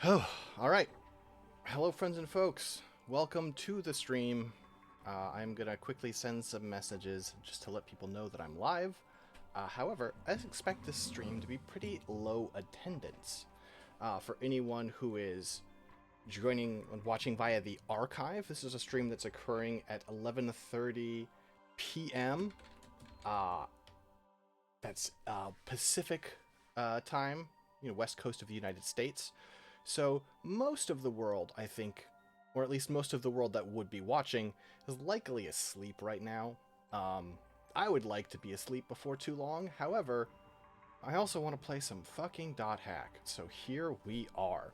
Oh, all right. Hello, friends and folks. Welcome to the stream. I'm gonna quickly send some messages just to let people know that I'm live. However, I expect this stream to be pretty low attendance. For anyone who is joining and watching via the archive, this is a stream that's occurring at 11:30 p.m. Uh, that's Pacific time, West Coast of the United States. So most of the world, I think, or at least most of the world that would be watching, is likely asleep right now. I would like to be asleep before too long. However, I also want to play some fucking dot hack. So here we are.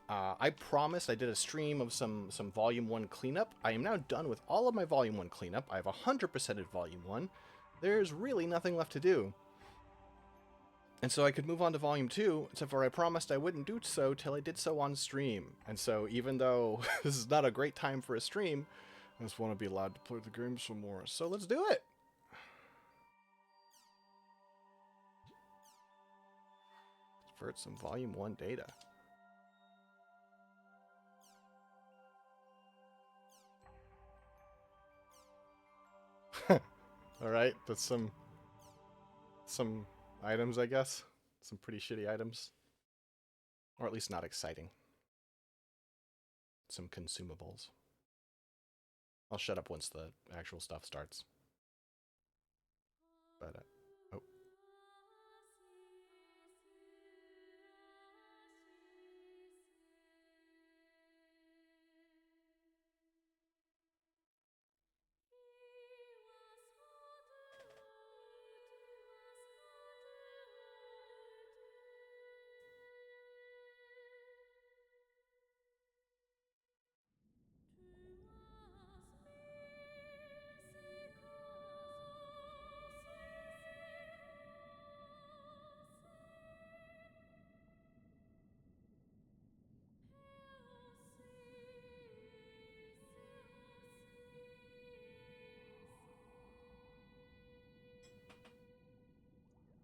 I promised I did a stream of some Volume 1 cleanup. I am now done with all of my Volume 1 cleanup. I have 100%ed Volume 1. There's really nothing left to do. And so I could move on to Volume 2, except for I promised I wouldn't do so till I did so on stream. And so even though this is not a great time for a stream, I just want to be allowed to play the game some more. So let's do it! Convert some Volume 1 data. Alright, that's some items, I guess. Some pretty shitty items. Or at least not exciting. Some consumables. I'll shut up once the actual stuff starts. But, oh.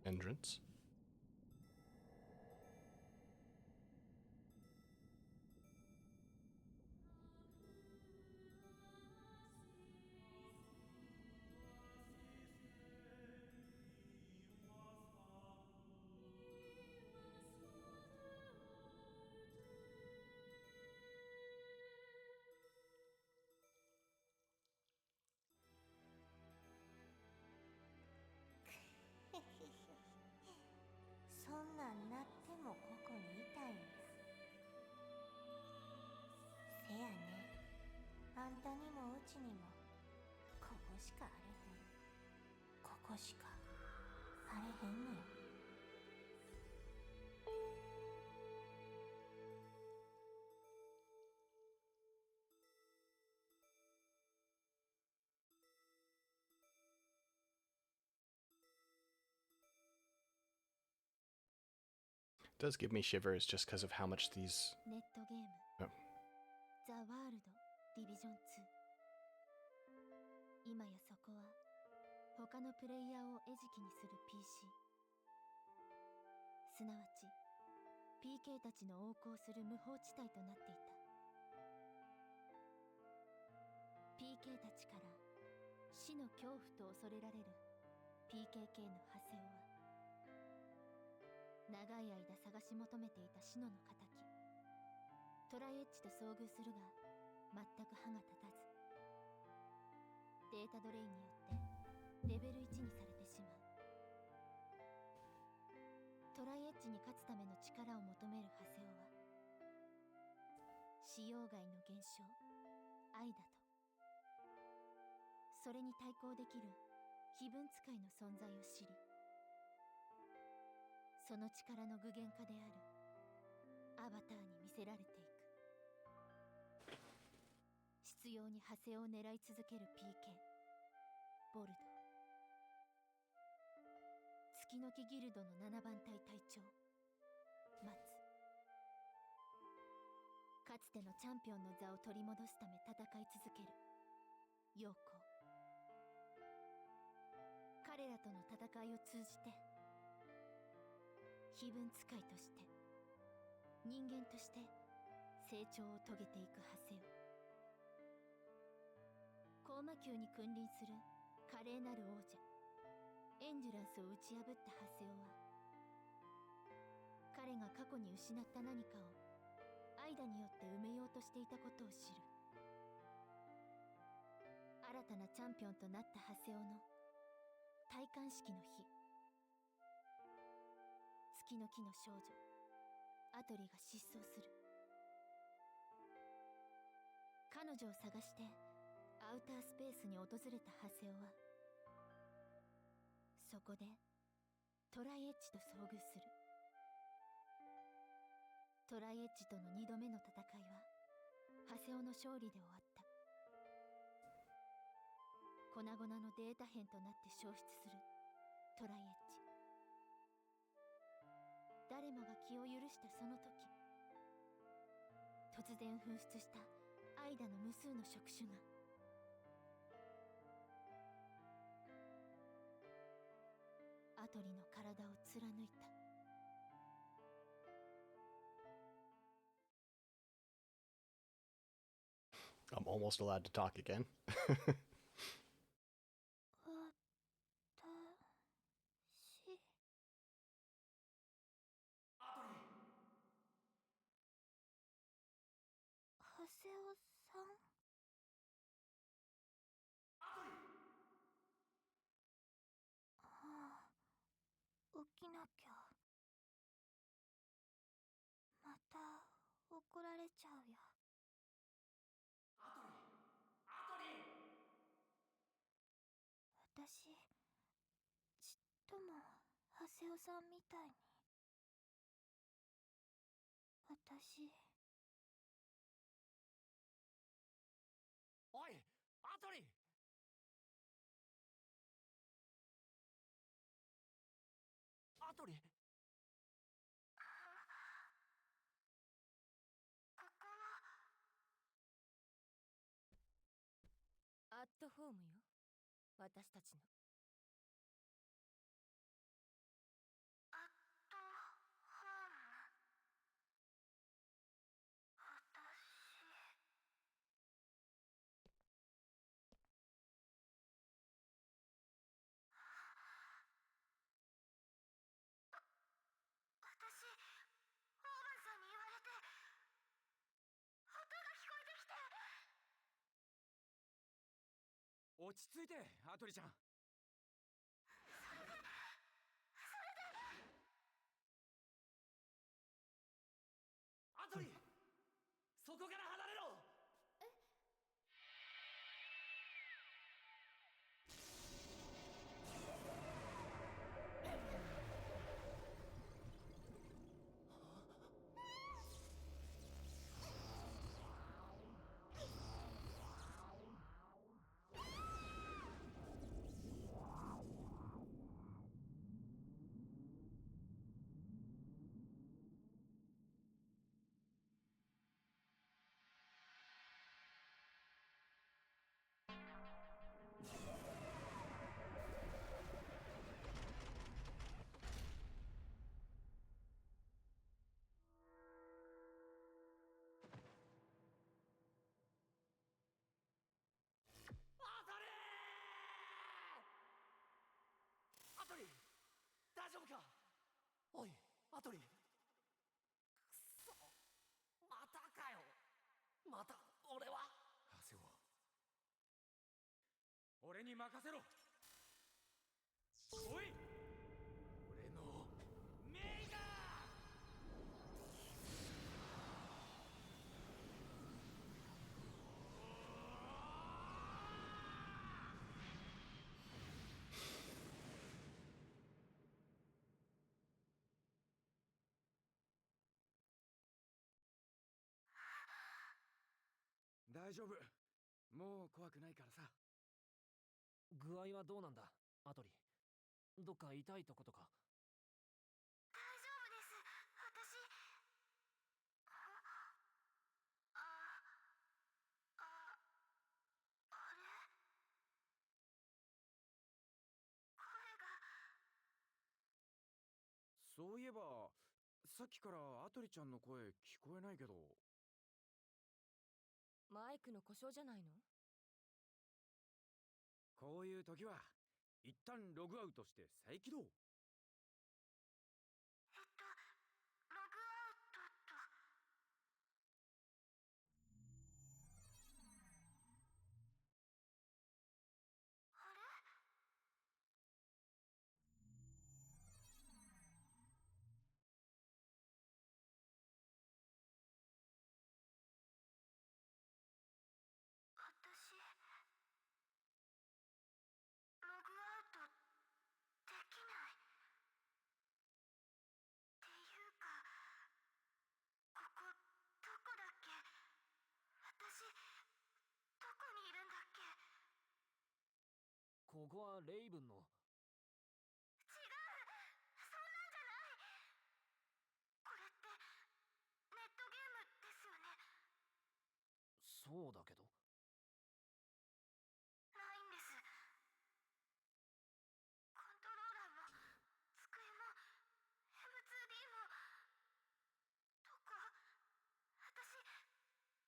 Entrance. Does give me shivers just because of how much these... Oh. ザ・ワールドディビジョン2今やそこは他のプレイヤーを餌食にする PC すなわち PK たちの横行する無法地帯となっていた PK たちから死の恐怖と恐れられる PKK のハセオは長い間探し求めていたシノの仇トライエッジと遭遇するが全く歯が立たずデータドレインによってレベル1にされてしまうトライエッジに勝つための力を求めるハセオは使用外の現象愛だとそれに対抗できる非分使いの存在を知りその力の具現化であるアバターに見せられていく執拗にハセを狙い続ける PK ボルド月の木ギルドの7番隊隊長マツかつてのチャンピオンの座を取り戻すため戦い続ける陽光彼らとの戦いを通じて非分使いとして人間として成長を遂げていくハセオ。高魔宮に君臨する華麗なる王者エンジュランスを打ち破ったハセオは、彼が過去に失った何かをアイダによって埋めようとしていたことを知る。新たなチャンピオンとなったハセオの戴冠式の日、月の木の少女アトリが失踪する。彼女を探してアウタースペースに訪れたハセオは、そこでトライエッジと遭遇する。トライエッジとの2度目の戦いはハセオの勝利で終わった。粉々のデータ片となって消失するトライエッジ。誰もが気を許したその時、突然噴出したアイダの無数の触手がアトリの体を貫いた。I'm almost allowed to talk again. ハセオさん。ああ、起きなきゃ。また怒られちゃうよ。私、ちっともハセオさんみたいに。私。おい、アトリ！アトリ！ここはアットホームよ、私たちの。アットホーム。私、オーバンさんに言われて、音が聞こえてきて。落ち着いて、アトリちゃん。アトリ！そこから離れろ！アトリ！大丈夫か？おい、アトリ！くそ！またかよ！また俺は…ハセオ、俺に任せろ！おい！俺のメイが！大丈夫。もう怖くないからさ。具合はどうなんだ、アトリ？どっか痛いとことか？大丈夫です。私。あれ？声が。そういえば、さっきからアトリちゃんの声聞こえないけど。マイクの故障じゃないの？こういう時は一旦ログアウトして再起動。ログアウトと。あれ？私ログアウトできないっていうか、ここどこだっけ？私どこにいるんだっけ？ここはレイブンの。違う、そんなんじゃない。これってネットゲームですよね。そうだけど。ないんです。コントローラーも机も M2D も。どこ？私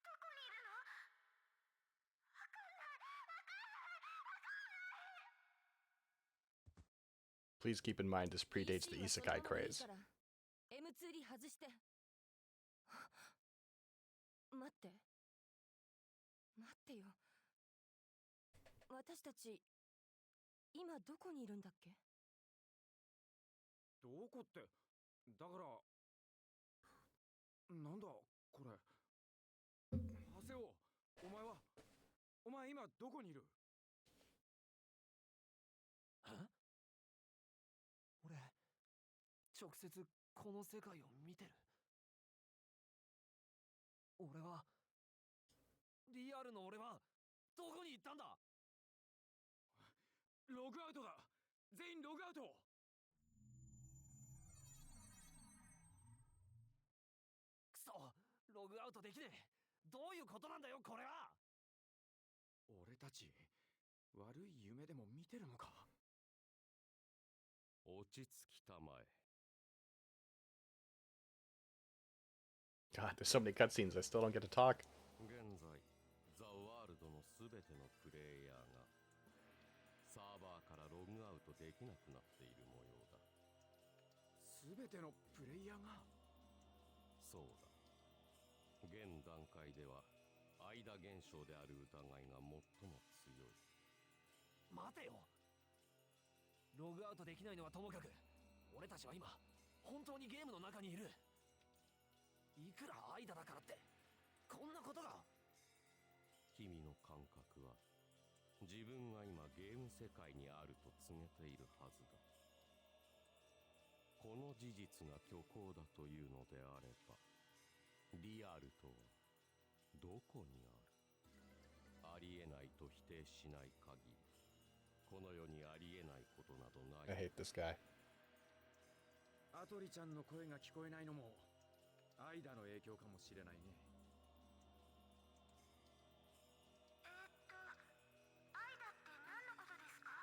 どこにいるの？わかんない、わかんない、わかんない。 Please keep in mind this predates the PC は isekai そのままでいい craze. から M2D 外して。待って待ってよ。私たち今どこにいるんだっけ？どこって、だから、なんだこれ。ハセオ、お前今どこにいる？俺、直接この世界を見てる。リアルの俺はどこに行ったんだ？ログアウトだ。全員ログアウト。くそ、ログアウトできねえ。どういうことなんだよこれは。俺たち悪い夢でも見てるのか？落ち着きたまえ。 God, there's so many cutscenes. I still don't get to talk. 現在ザ・ワールドのすべてのプレイヤーがサーバーからログアウトできなくなっている模様だ。すべてのプレイヤーが？そうだ。現段階では間現象である疑いが最も強い。待てよ。ログアウトできないのはともかく、俺たちは今本当にゲームの中にいる。いくら間だからってこんなことが。君の感覚は自分が今ゲーム世界にあると告げているはずだ。この事実が虚構だというのであれば、リアルとはどこにある？ありえないと否定しない限り、この世にありえないことなどな I い。 hate this guy. アトリちゃんの声が聞こえないのもアイダの影響かもしれないね。アイダって何のことですか？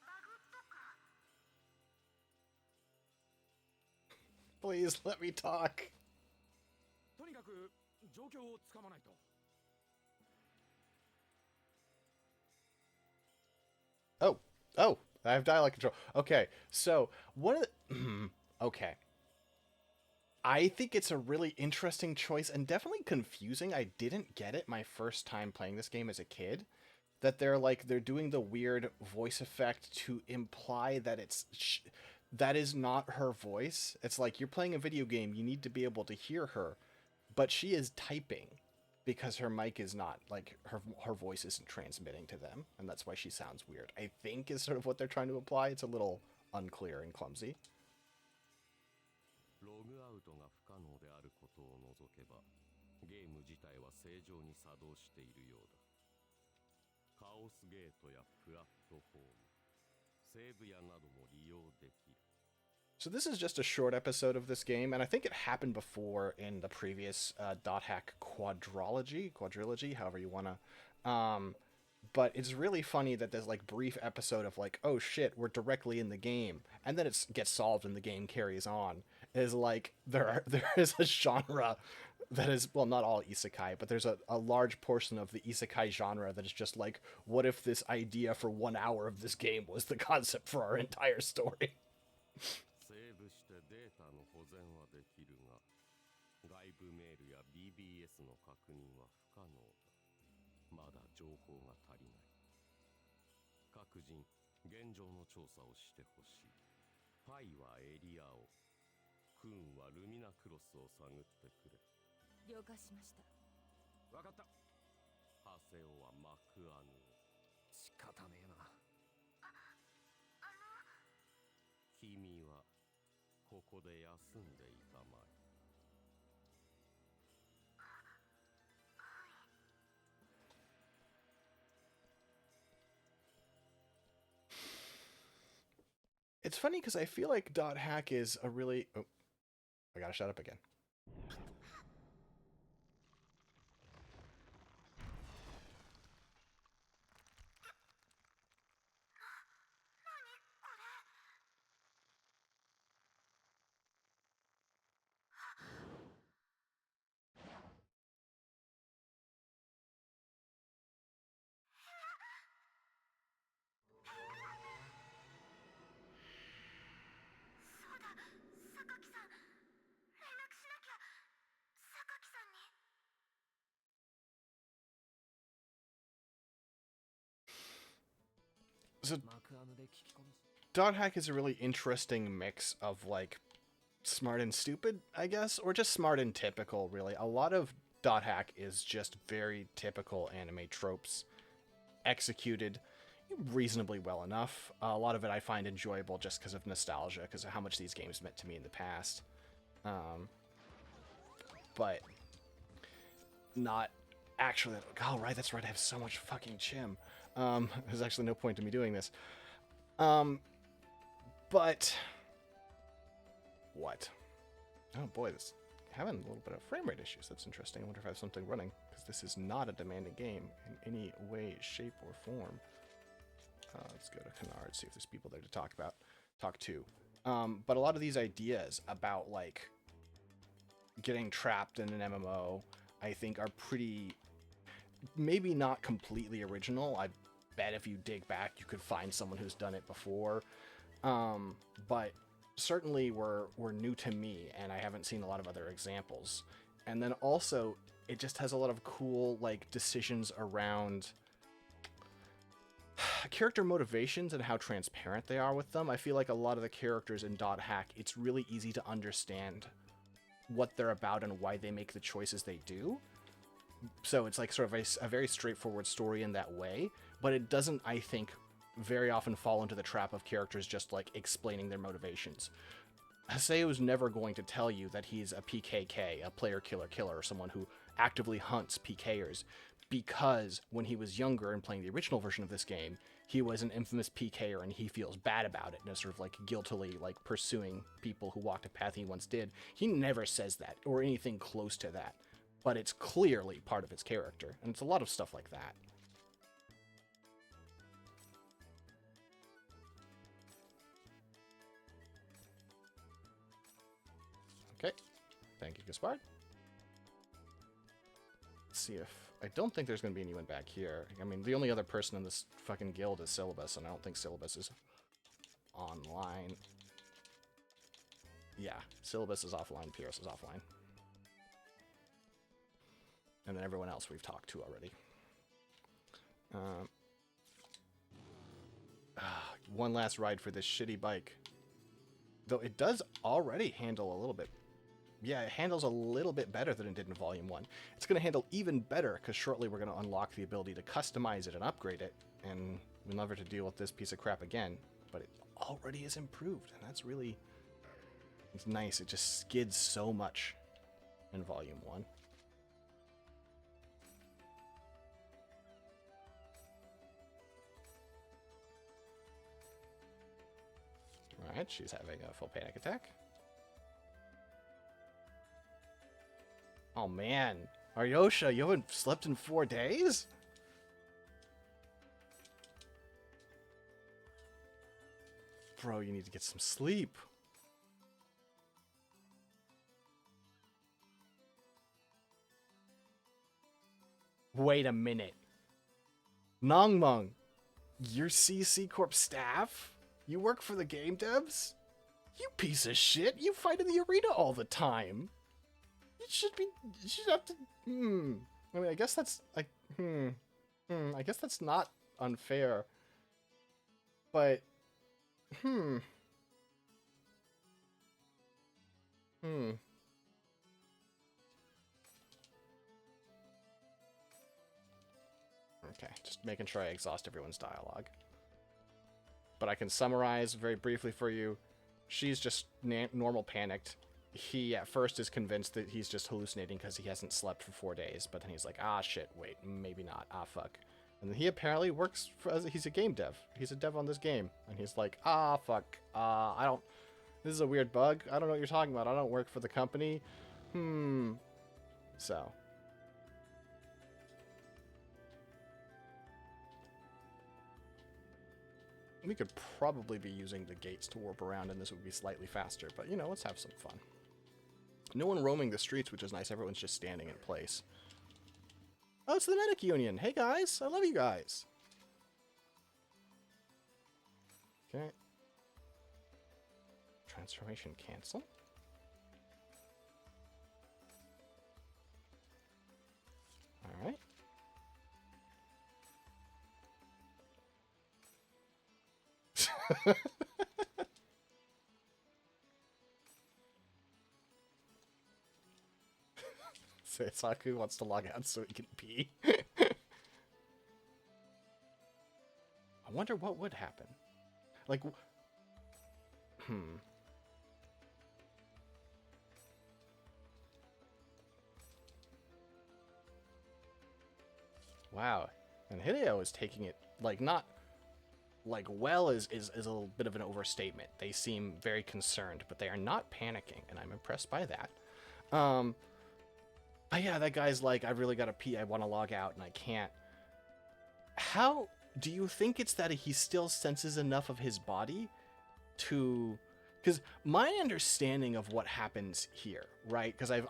バグとか？ Please let me talk. とにかく状況をつかまないと。Oh, I have dialect control. Okay, so one of the... okay. I think it's a really interesting choice and definitely confusing. I didn't get it my first time playing this game as a kid. That they're doing the weird voice effect to imply that that is not her voice. It's like you're playing a video game, you need to be able to hear her, but she is typing because her mic is not, like, her voice isn't transmitting to them, and that's why she sounds weird. I think is sort of what they're trying to imply. It's a little unclear and clumsy. ログアウトが不可能であることを除けば、ゲーム自体は正常に作動しているようだ。カオスゲートやプラットフォーム、セーブやなども利用できる。 So this is just a short episode of this game, and I think it happened before in the previous Dot Hack quadrilogy, however you wanna. But it's really funny that there's like brief episode of like, oh shit, we're directly in the game, and then it gets solved and the game carries on. is like there is a genre that is, well, not all isekai, but there's a large portion of the isekai genre that is just like, what if this idea for 1 hour of this game was the concept for our entire story? セーブしてデータの保全はできるが、外部メールや BBS の確認は不可能だ。まだ情報が足りない。各人、現状の調査をしてほしい。パイはエリアを、クーンはルミナクロスを探ってくれ。了解しました。わかった。ハセオはマクアヌを。仕方ねえな。君はここで休んでいたまえ。It's funny because I feel like Dot Hack is a really... Oh, I gotta shut up again. So マクアヌで聞き込みし。Dot Hack is a really interesting mix of like smart and stupid, I guess, or just smart and typical, really. A lot of Dot Hack is just very typical anime tropes executed reasonably well enough. A lot of it I find enjoyable just because of nostalgia, because of how much these games meant to me in the past. But not actually... Oh, right, that's right, I have so much fucking chim. There's actually no point to me doing this. But... What? Oh boy, this having a little bit of frame rate issues. That's interesting. I wonder if I have something running, because this is not a demanding game in any way, shape, or form. Let's go to Canard, see if there's people there to talk to. But a lot of these ideas about like getting trapped in an MMO, I think are pretty, maybe not completely original. I bet if you dig back, you could find someone who's done it before. But certainly were new to me, and I haven't seen a lot of other examples. And then also, it just has a lot of cool like decisions around character motivations and how transparent they are with them. I feel like a lot of the characters in Dot Hack, it's really easy to understand what they're about and why they make the choices they do. So it's like sort of a very straightforward story in that way, but it doesn't, I think, very often fall into the trap of characters just like explaining their motivations. Haseo's never going to tell you that he's a PKK, a player killer, or someone who actively hunts PKers, because when he was younger and playing the original version of this game, he was an infamous PKer and he feels bad about it and is sort of like guiltily like pursuing people who walked a path he once did. He never says that or anything close to that, but it's clearly part of his character, and it's a lot of stuff like that. Okay, thank you, Gaspard. Let's see if... I don't think there's going to be anyone back here. I mean, the only other person in this fucking guild is Syllabus, and I don't think Syllabus is online. Yeah, Syllabus is offline, Pierce is offline. And then everyone else we've talked to already. One last ride for this shitty bike. Though it does already handle a little bit. Yeah, it handles a little bit better than it did in Volume 1. It's going to handle even better, because shortly we're going to unlock the ability to customize it and upgrade it, and we'll never have to deal with this piece of crap again. But it already is improved, and that's really... It's nice. It just skids so much in Volume 1. Alright, she's having a full panic attack. Oh man, Aryosha, you haven't slept in 4 days? Bro, you need to get some sleep. Wait a minute. Nongmung, you're CC Corp staff? You work for the game devs? You piece of shit. You fight in the arena all the time. You should have to, I mean, I guess that's, like, I guess that's not unfair. But, Okay, just making sure I exhaust everyone's dialogue. But I can summarize very briefly for you. She's just normal panicked. He at first is convinced that he's just hallucinating because he hasn't slept for 4 days, but then he's like, ah, shit, wait, maybe not, ah, fuck. And he apparently works he's a game dev. He's a dev on this game. And he's like, ah, fuck, this is a weird bug. I don't know what you're talking about. I don't work for the company. So. We could probably be using the gates to warp around, and this would be slightly faster, but, you know, let's have some fun. No one roaming the streets, which is nice. Everyone's just standing in place. Oh, it's the Medic Union. Hey, guys. I love you guys. Okay. Transformation cancel. All right. Saku wants to log out so he can pee. I wonder what would happen. Like, Wow. And Hideo is taking it, like, not... Like, well is a little bit of an overstatement. They seem very concerned, but they are not panicking, and I'm impressed by that. Yeah, that guy's like, I really gotta pee, I want to log out, and I can't. How do you think it's that he still senses enough of his body to... Because my understanding of what happens here, right? Because I've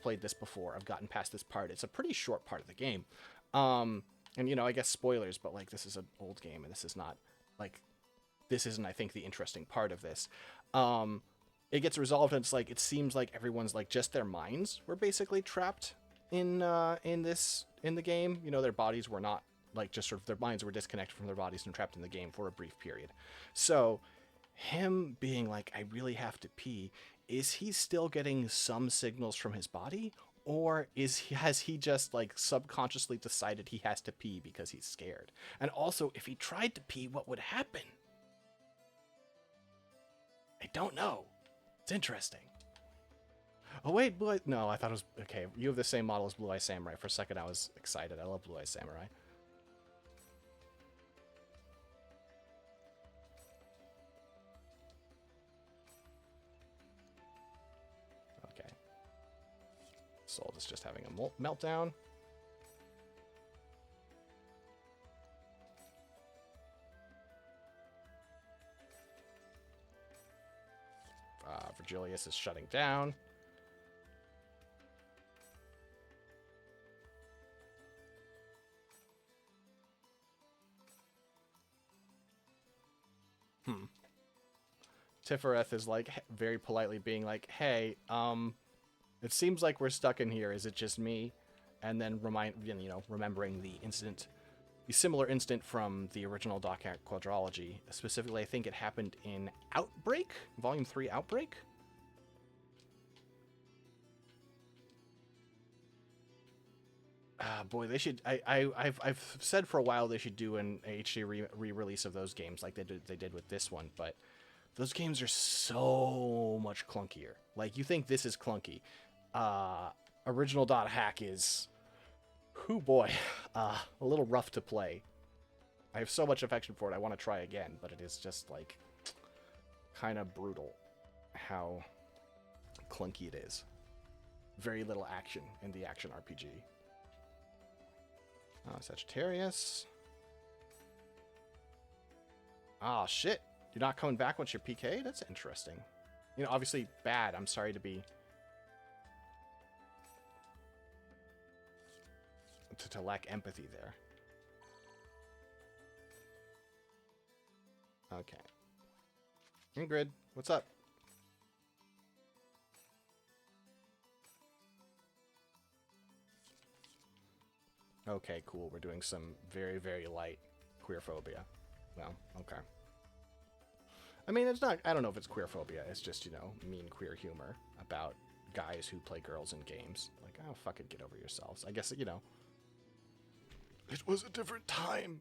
played this before. I've gotten past this part. It's a pretty short part of the game. And, you know, I guess spoilers, but, like, this is an old game, and this is not, like... This isn't, I think, the interesting part of this. It gets resolved, and it's like, it seems like everyone's, like, just their minds were basically trapped in the game. You know, their bodies were not, like, just sort of, their minds were disconnected from their bodies and trapped in the game for a brief period. So, him being like, I really have to pee, is he still getting some signals from his body? Or has he just, like, subconsciously decided he has to pee because he's scared? And also, if he tried to pee, what would happen? I don't know. It's interesting. Oh, wait, Blue Eye... No, I thought it was... Okay, you have the same model as Blue Eye Samurai. For a second, I was excited. I love Blue Eye Samurai. Okay. Soul is just having a meltdown. Virgilius is shutting down. Tifereth is, like, very politely being like, hey, it seems like we're stuck in here. Is it just me? And then remembering the incident, the similar incident from the original Doc Quadrology. Specifically, I think it happened in Outbreak, Volume 3 Outbreak. Boy, they should. I've said for a while they should do an HD re-release of those games like they did with this one, but those games are so much clunkier. Like, you think this is clunky. Original .hack is, whoo boy, a little rough to play. I have so much affection for it. I want to try again, but it is just, like, kind of brutal how clunky it is. Very little action in the action RPG. Sagittarius. Ah, shit. You're not coming back once you're PK? That's interesting. You know, obviously bad. I'm sorry to be... to lack empathy there. Okay. Ingrid, what's up? Okay, cool. We're doing some very, very light queerphobia. Well, okay. I mean, it's not, I don't know if it's queerphobia. It's just, you know, mean queer humor about guys who play girls in games. Like, oh, fucking get over yourselves. I guess, you know, it was a different time.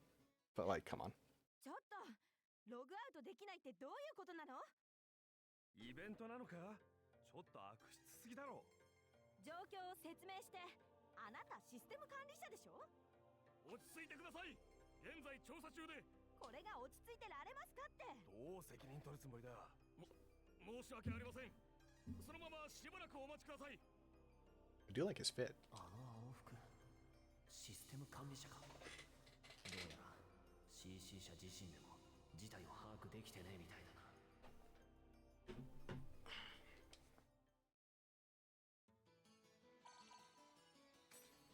But, like, come on. ちょっとログアウトできないってどういうことなの？イベントなのか？ちょっと悪質すぎだろ。状況を説明して。あなたシステム管理者でしょ？落ち着いてください。現在調査中で。これが落ち着いてられますかって。どう責任取るつもりだ。申し訳ありません。そのまましばらくお待ちください。I do like his fit. あの青服、システム管理者か。どうやら CC 社自身でも事態を把握できてねえみたいだな。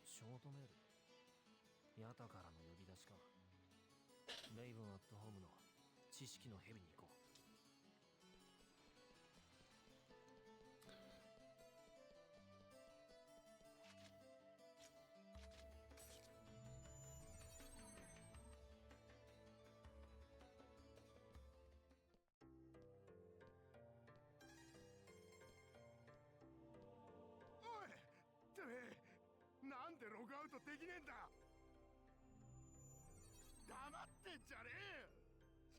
ショートメール。ヤタからの呼び出しか。レイブンアットホームの知識の蛇に行こう。おい、てめえ、なんでログアウトできねえんだ。黙ってんじゃねえよ。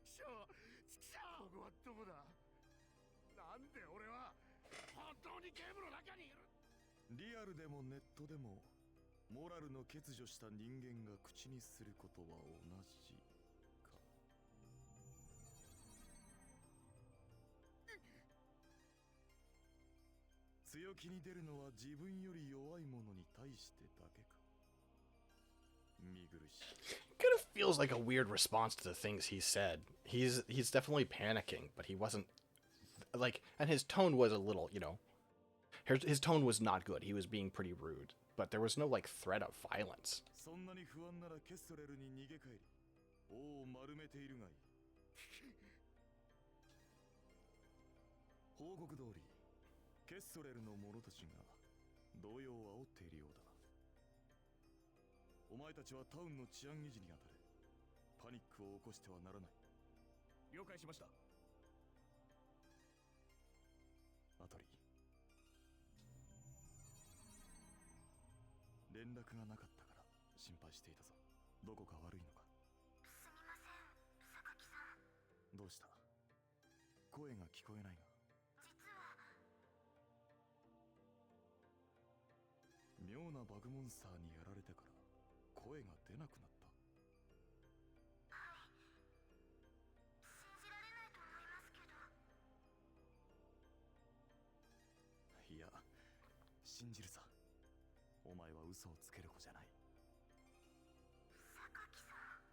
ちくしょう、ここはどこだ。なんで俺は本当にゲームの中にいる。リアルでもネットでもモラルの欠如した人間が口にすることは同じか。強気に出るのは自分より弱い者に対してだけか。見苦しい。Kind of feels like a weird response to the things he said. He's definitely panicking, but he wasn't like, and his tone was a little, you know, his tone was not good. He was being pretty rude, but there was no like threat of violence. そんなに不安ならケストレルに逃げ帰り、王を丸めているがいい。報告通り、ケストレルの者たちが動揺を煽っているようだな。お前たちはタウンの治安維持に当たれ。パニックを起こしてはならない。了解しました。アトリー、連絡がなかったから心配していたぞ。どこか悪いのか。すみません、榊さん。どうした？声が聞こえないが。実は妙なバグモンスターにやられてから声が出なくなった。はい、信じられないと思いますけど。いや、信じるさ。お前は嘘をつける子じゃない。榊さん。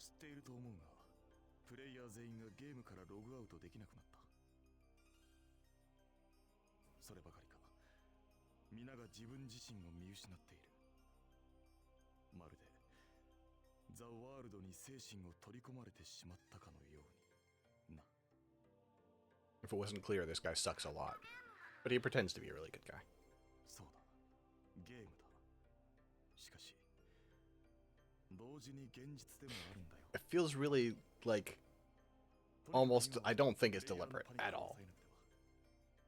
知っていると思うが、プレイヤー全員がゲームからログアウトできなくなった。そればかりか、皆が自分自身を見失っている。まるでザ・ワールドに精神を取り込まれてしまったかのようにな。 If it wasn't clear, this guy sucks a lot, but he pretends to be a really good guy. そうだ、ゲームだ。しかし同時に現実でもあるんだよ。 It feels really like almost, I don't think it's deliberate at all.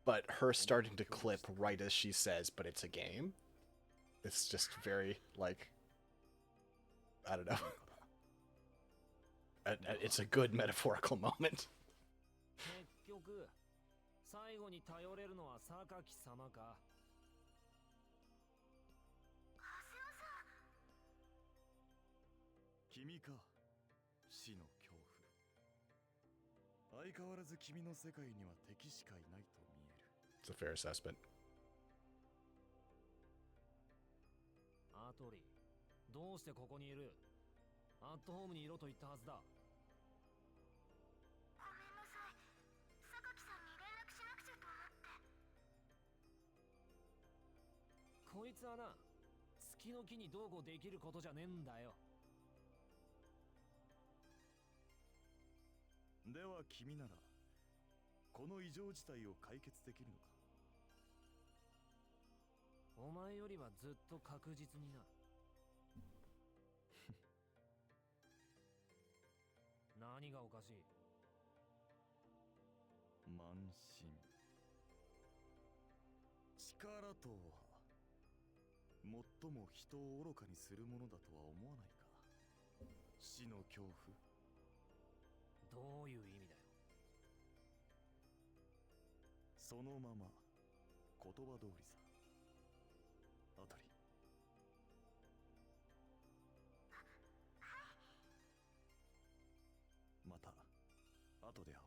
But her starting to clip right as she says, but it's a game. It's just very like, I don't know. It's a good metaphorical moment. 結局最後に頼れるのは榊様か。ハセオさん。君か、死の恐怖。相変わらず君の世界には敵しかいないと見える。 It's a fair assessment. アトリー、どうしてここにいる？アットホームにいろと言ったはずだ。ごめんなさい。榊さんに連絡しなくちゃと思って。こいつはな、付月の木にどうこうできることじゃねえんだよ。では君ならこの異常事態を解決できるのか。お前よりはずっと確実にな。何がおかしい。慢心。力とは最も人を愚かにするものだとは思わないか。死の恐怖。どういう意味だよ。そのまま言葉通りさ。あたり。また後で会おう。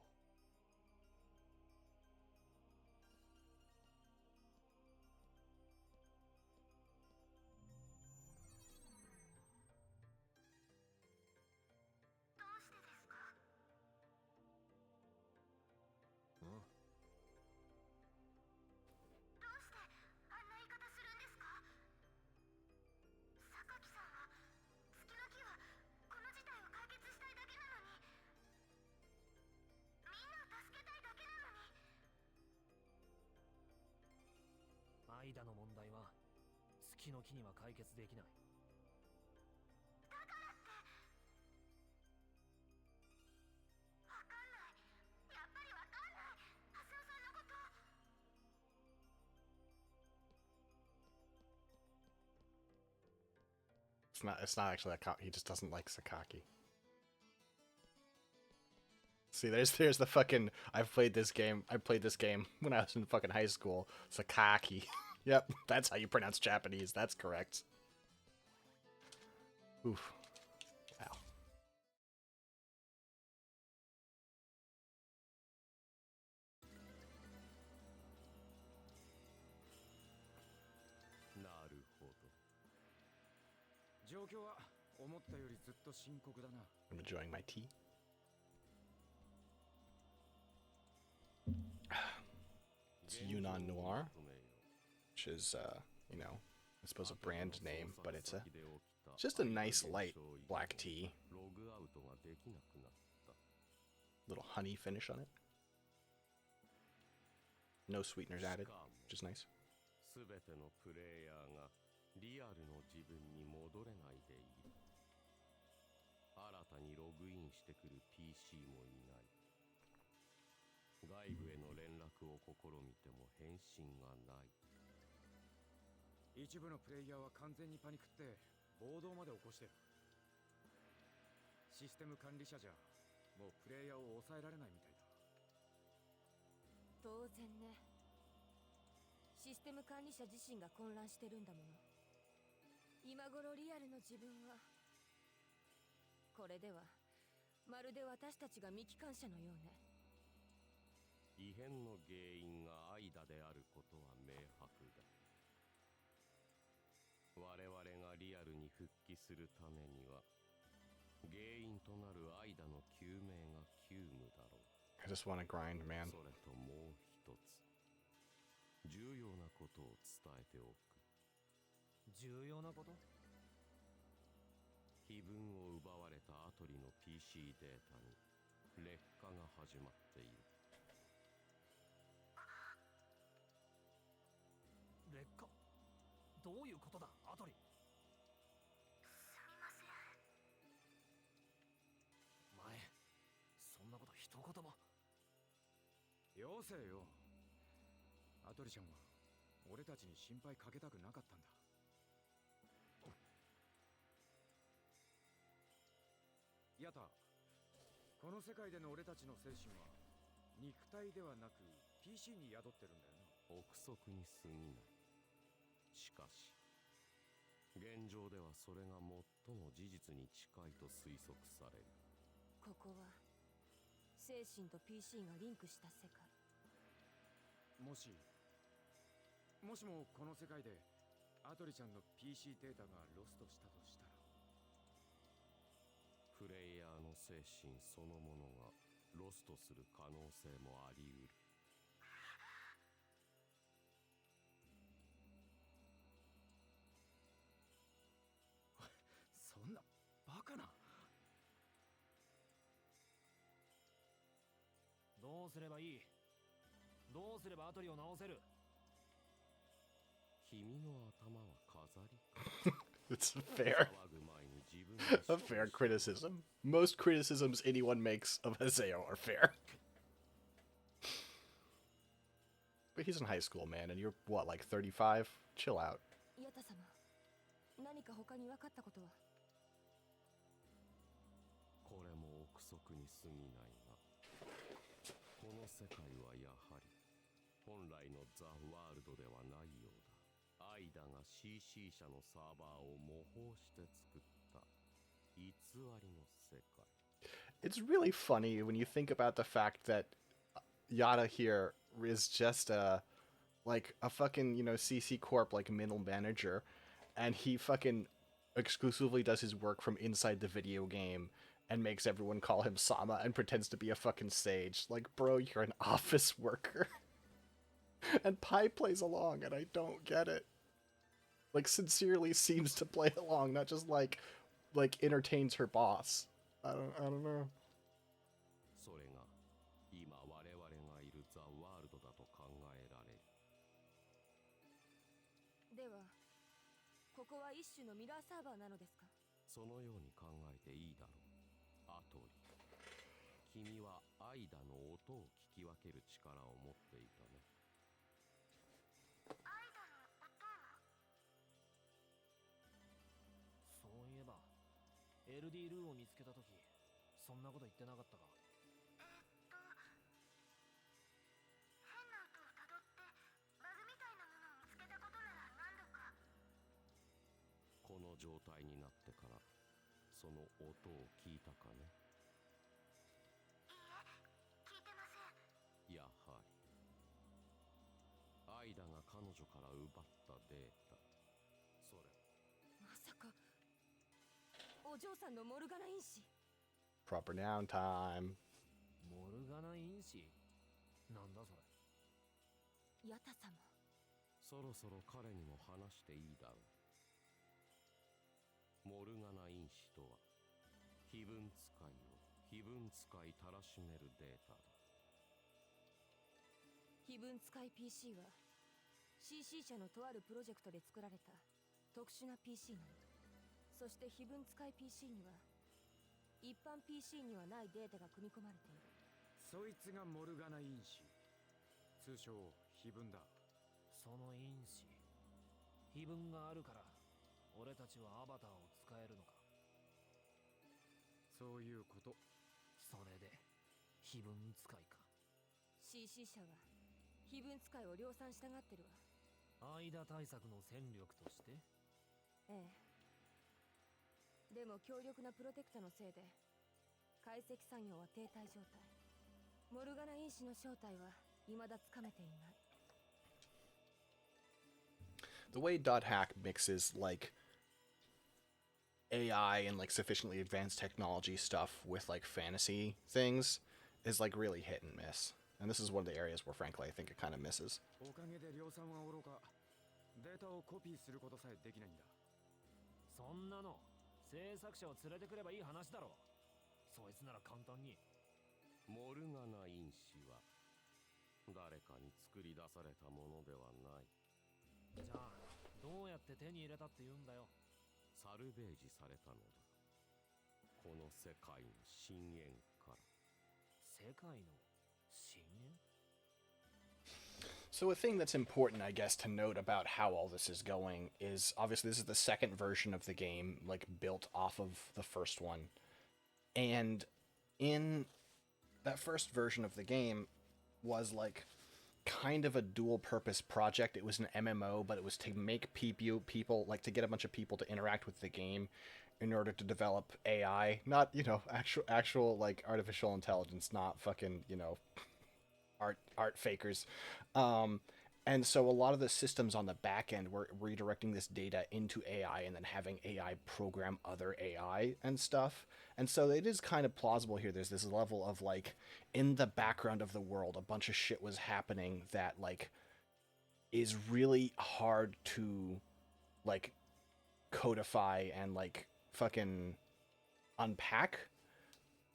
どうしてですか？うん。どうしてあんな言い方するんですか？榊さんは、月の木はこの事態を解決したいだけなのに、みんなを助けたいだけなのに。アイダの問題は月の木には解決できない。だからってわかんない。やっぱりわかんない。ハスオさんのこと。It's not actually that he just doesn't like Sakaki. See, there's the fucking I played this game when I was in fucking high school. Sakaki. Yep, that's how you pronounce Japanese. That's correct. Oof. Wow. なるほど。状況は思ったよりずっと深刻だな。I'm enjoying my tea. It's Yunnan Noir, which is, you know, I suppose a brand name, but it's just a nice light black tea. Little honey finish on it. No sweeteners added, which is nice. すべてのプレイヤーがリアルの自分に戻れないでいる。新たにログインしてくる PC もいない。外部への連絡を試みても返信がない。一部のプレイヤーは完全にパニックって暴動まで起こしてる。システム管理者じゃもうプレイヤーを抑えられないみたいだ。当然ね。システム管理者自身が混乱してるんだもの。今頃リアルの自分はこれではまるで私たちが未帰還者のようね。異変の原因がアイダであることは明白だ。我々がリアルに復帰するためには原因となるアイダの究明が急務だろう。I just want to grind, man. それともう一つ重要なことを伝えておく。重要なこと？気分を奪われたアトリの PC データに劣化が始まっている。劣化？どういうことだ、アトリ？すみません。前、そんなこと一言も。よせよ。アトリちゃんは俺たちに心配かけたくなかったんだ。ヤタ、この世界での俺たちの精神は肉体ではなく PC に宿ってるんだよな。憶測に過ぎない。しかし現状ではそれが最も事実に近いと推測される。ここは精神と PC がリンクした世界。もしもこの世界でアトリちゃんの PC データがロストしたとしたら、プレイヤーの精神そのものがロストする可能性もあり得る。うすればいい？どうすればアトリを直せる？君の頭は飾りか。 It's fair. 騒ぐ前に自分で A fair criticism. Most criticisms anyone makes of Haseo are fair. But he's in high school, man, and you're, what, like 35? Chill out. ヤタ様、何か他に分かったことは？これも憶測に過ぎないが、この世界はやはり本来のザ・ワールドではないようだ。アイダが CC 社のサーバーを模倣して作った偽りの世界。 It's really funny when you think about the fact that Yada here is just like a fucking, you know, CC Corp, like middle manager, and he fucking exclusively does his work from inside the video game and makes everyone call him Sama and pretends to be a fucking sage. Like, bro, you're an office worker. And Pai plays along, and I don't get it. Like, sincerely seems to play along, not just like entertains her boss. I don't know. それが今我々がいるザ・ワールドだと考えられる。では、ここは一種のミラーサーバーなのですか？そのように考えていいだろう。アトリ、君はアイダの音を聞き分ける力を持っていたね。アイダの音を？そういえば LD ルーを見つけた時、そんなこと言ってなかったか？変な音をたどってバグみたいなものを見つけたことなら何度か。この状態になってからその音を聞いたかね？いいえ、聞いてません。やはりアイダが彼女から奪ったデータ、それまさか、お嬢さんのモルガナ因子。 Proper noun time. モルガナ因子？なんだそれ。ヤタ様、そろそろ彼にも話していいだろう。モルガナ因子とは非分使いを非分使いたらしめるデータだ。非分使い PC は CC 社のとあるプロジェクトで作られた特殊な PC なの。そして非分使い PC には一般 PC にはないデータが組み込まれている。そいつがモルガナ因子、通称非分だ。その因子、非分があるから俺たちはアバターを使えるのか？そういうこと。それで非分使いか。 CC 社は非分使いを量産したがってるわ。間対策の戦力として？ええ。でも強力なプロテクタのせいで解析作業は停滞状態。モルガナ因子の正体は未だつかめていない。 The way .hack mixes like AI and like sufficiently advanced technology stuff with like fantasy things is like really hit and miss. And this is one of the areas where frankly I think it kind of misses. おかげで量産はおろか、データをコピーすることさえできないんだ。そんなの制作者を連れてくればいい話だろ。そいつなら簡単に。モルガナ因子は誰かに作り出されたものではない。じゃあどうやって手に入れたって言うんだよ。サルベージされたのだ。この世界の深淵から。世界の深淵？ So a thing that's important, I guess, to note about how all this is going is obviously this is the second version of the game, like built off of the first one. And in that first version of the game was like kind of a dual purpose project. It was an MMO, but it was to make people like to get a bunch of people to interact with the game in order to develop AI, not, you know, actual like artificial intelligence, not fucking, you know, art fakers. And so a lot of the systems on the back end were redirecting this data into AI and then having AI program other AI and stuff. And so it is kind of plausible here. There's this level of like in the background of the world, a bunch of shit was happening that like is really hard to like codify and like fucking unpack.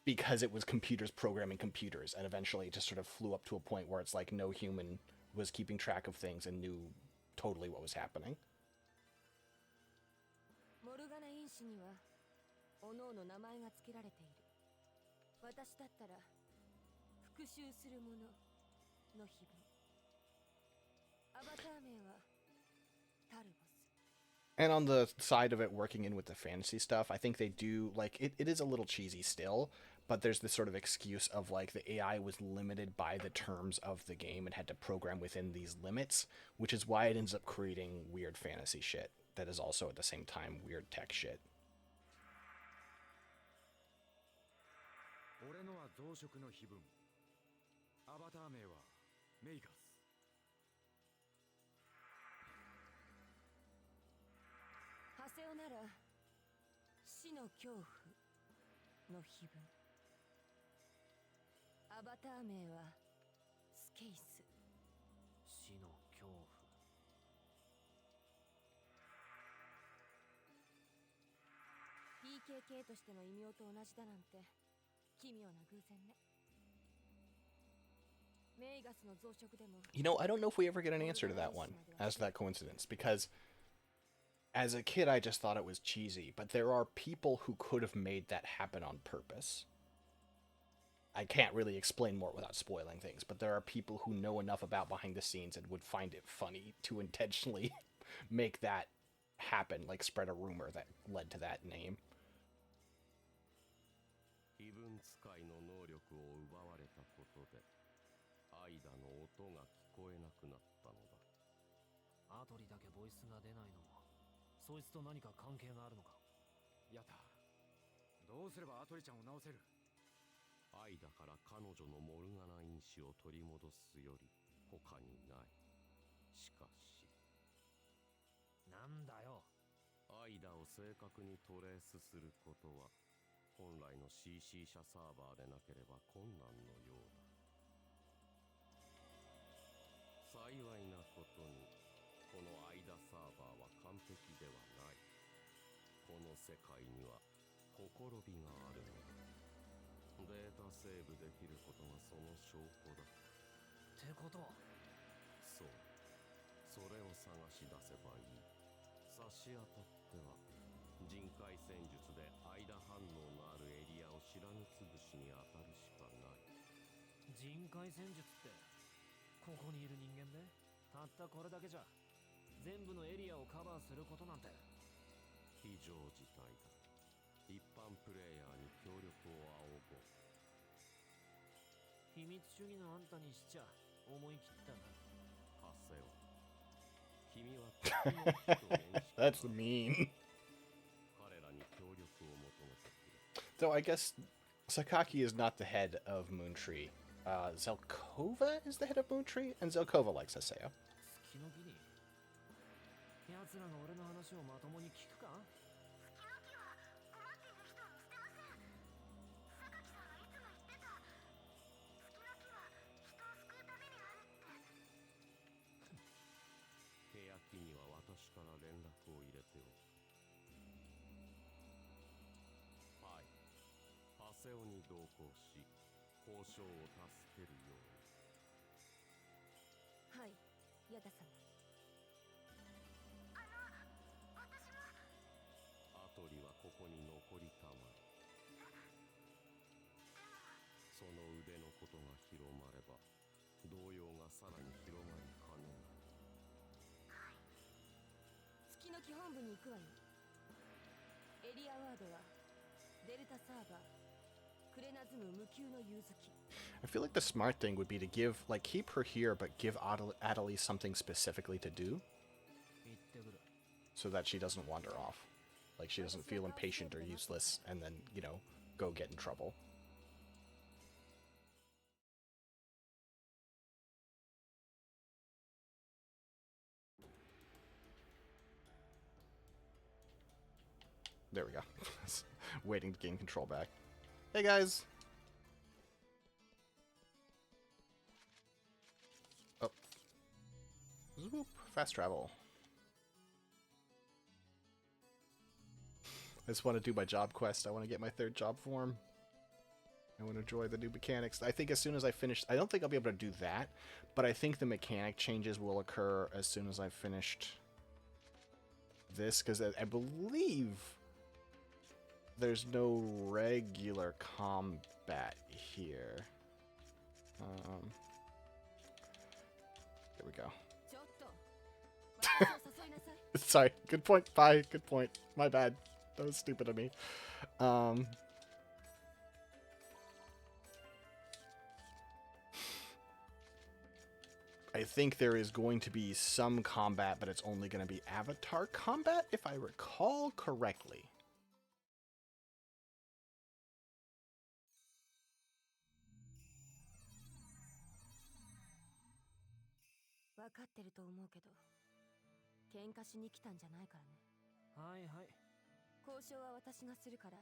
because it was computers programming computers, and eventually it just sort of flew up to a point where it's like no human was keeping track of things and knew totally what was happening. モルガナ因子には各々名前が付けられている。私だったら復讐する者の碑文。アバター名はタルボス。 And on the side of it working in with the fantasy stuff, I think they do, like, it is a little cheesy still, but there's this sort of excuse of, like, the AI was limited by the terms of the game and had to program within these limits, which is why it ends up creating weird fantasy shit that is also at the same time weird tech shit. 俺のは増殖の碑文。アバター名はメイガス。ハセオなら死の恐怖の碑文。アバター名はスケイス。死の恐怖。 PKK としての異名と同じだなんて奇妙な偶然ね。メイガスの増殖でも。 You know, I don't know if we ever get an answer to that one, as to that coincidence, because as a kid I just thought it was cheesy, but there are people who could have made that happen on purpose. I can't really explain more without spoiling things, but there are people who know enough about behind the scenes and would find it funny to intentionally make that happen, like spread a rumor that led to that name. 異文使いの能力を奪われたことでアイダの音が聞こえなくなったのだ。アトリだけボイスが出ないのもそいつと何か関係があるのか。やった。どうすればアトリちゃんを治せる？アイダから彼女のモルガナ因子を取り戻すより他にない。しかしなんだよ。アイダを正確にトレースすることは本来の CC 社サーバーでなければ困難のようだ。幸いなことにこのアイダサーバーは完璧ではない。この世界にはほころびがあるのだ。データセーブできることがその証拠だ。ってことは。そう。それを探し出せばいい。差し当たっては人海戦術で間反応のあるエリアをしらみつぶしに当たるしかない。人海戦術ってここにいる人間でたったこれだけじゃ全部のエリアをカバーすることなんて非常事態だ。一般プレイヤーに協力を仰ぼう。秘密主義のあんたにしちゃ思い切ったな。ハセオ、君は敵の火と面識 That's mean. 彼らに協力を求めてくれ。 So I guess Sakaki is not the head of Moontree. Zelkova is the head of Moontree, and Zelkova likes Haseo. 月の木に奴らが俺の話をまともに聞くか。月の木は困っている人を見捨てません。榊さんはいつも言ってた。月の木は人を救うためにあるって。ケヤキには私から連絡を入れておく。はい。ハセオに同行し交渉を助けるように。はい、ヤダ様。私も。アトリはここに残りたまえ。その腕のことが広まれば動揺がさらに広がりかねない。月の基本部に行くわよ。エリアワードはデルタサーバー。クレナズム無給の融月。 I feel like the smart thing would be to give, like, keep her here, but give Adelie something specifically to do, 行ってくる。 so that she doesn't wander off. Like, she doesn't feel impatient or useless, and then, you know, go get in trouble. There we go. Waiting to gain control back. Hey, guys! Oh. Zoop. Fast travel. I just want to do my job quest. I want to get my third job form. I want to enjoy the new mechanics. I think as soon as I finish, I don't think I'll be able to do that, but I think the mechanic changes will occur as soon as I've finished this, because I believe there's no regular combat here. There we go. Sorry, good point. Bye, good point. My bad. That was stupid of me. I think there is going to be some combat, but it's only going to be avatar combat, if I recall correctly. 分かってると思うけど、喧嘩しに来たんじゃないからね。はいはい。交渉は私がするから、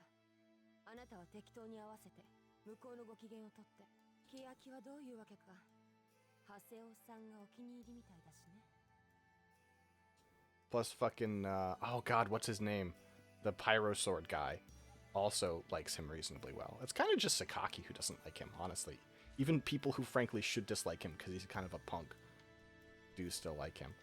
あなたは適当に合わせて向こうのご機嫌をとって。欅はどういうわけか、長谷尾さんがお気に入りみたいだしね。Plus fucking, oh god, what's his name? The Pyro Sword guy also likes him reasonably well. It's kind of just Sakaki who doesn't like him, honestly. Even people who frankly should dislike him because he's kind of a punk do still like him.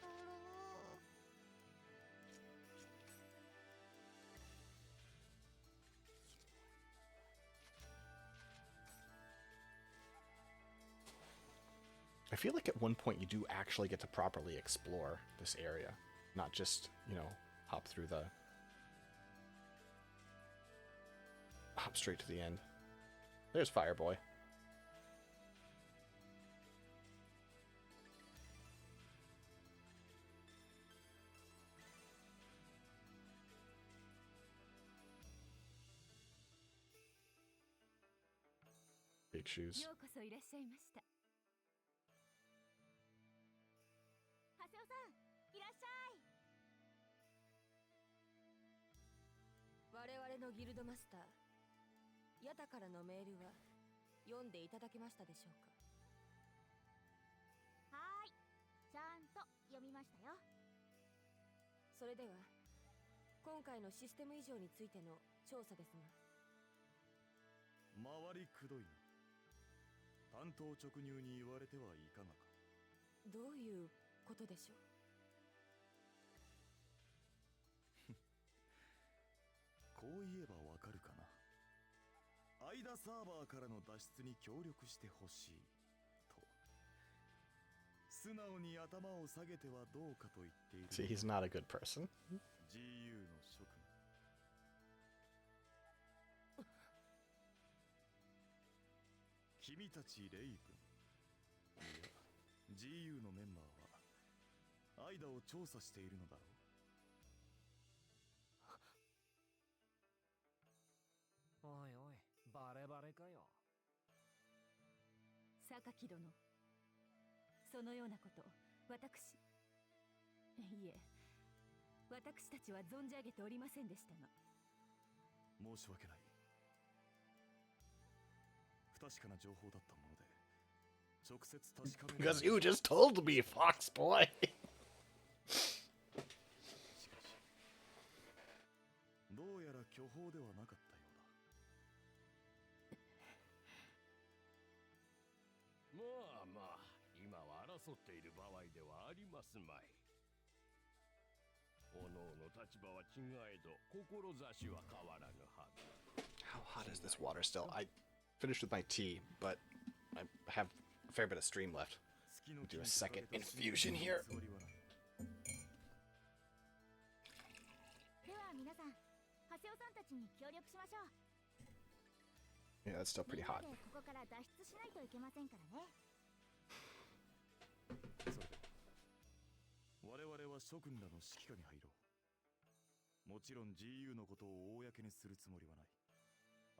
I feel like at one point you do actually get to properly explore this area, not just, you know, hop straight to the end. There's Fireboy. Big shoes. ようこそいらっしゃいました。長谷尾さん、いらっしゃい。我々のギルドマスター、ヤタからのメールは読んでいただけましたでしょうか。はーい、ちゃんと読みましたよ。それでは今回のシステム異常についての調査ですが。回りくどいな。単刀直入に言われてはいかがか。どういうことでしょう。こう言えばわかるかな。間サーバーからの脱出に協力してほしいと素直に頭を下げてはどうかと言っている。 See, he's not a good person. GU の諸君。君たちレイ君、いや GU のメンバーはアイダを調査しているのだろう。おいおい、バレバレかよ。榊殿、そのようなこと私いえ、私たちは存じ上げておりませんでしたが。申し訳ない。不確かな情報だったもので直接確かめ Because you just told me, Fox Boy. しかしどうやら巨峰ではなかったようだ。まあまあ、今は争っている場合ではありますまい。おのおの立場は違えど、志は変わらぬはず。 How hot is this water still? I finished with my tea, but I have a fair bit of stream left. 好きの Do 木 a に second 掲げた infusion here. つもりはない。では皆さん、長谷尾さんたちに協力しましょう。 Yeah, that's still み pretty んな hot. でここから脱出しないといけませんからね。それで我々は諸君らの指揮下に入ろう。もちろん GU のことを公にするつもりはない。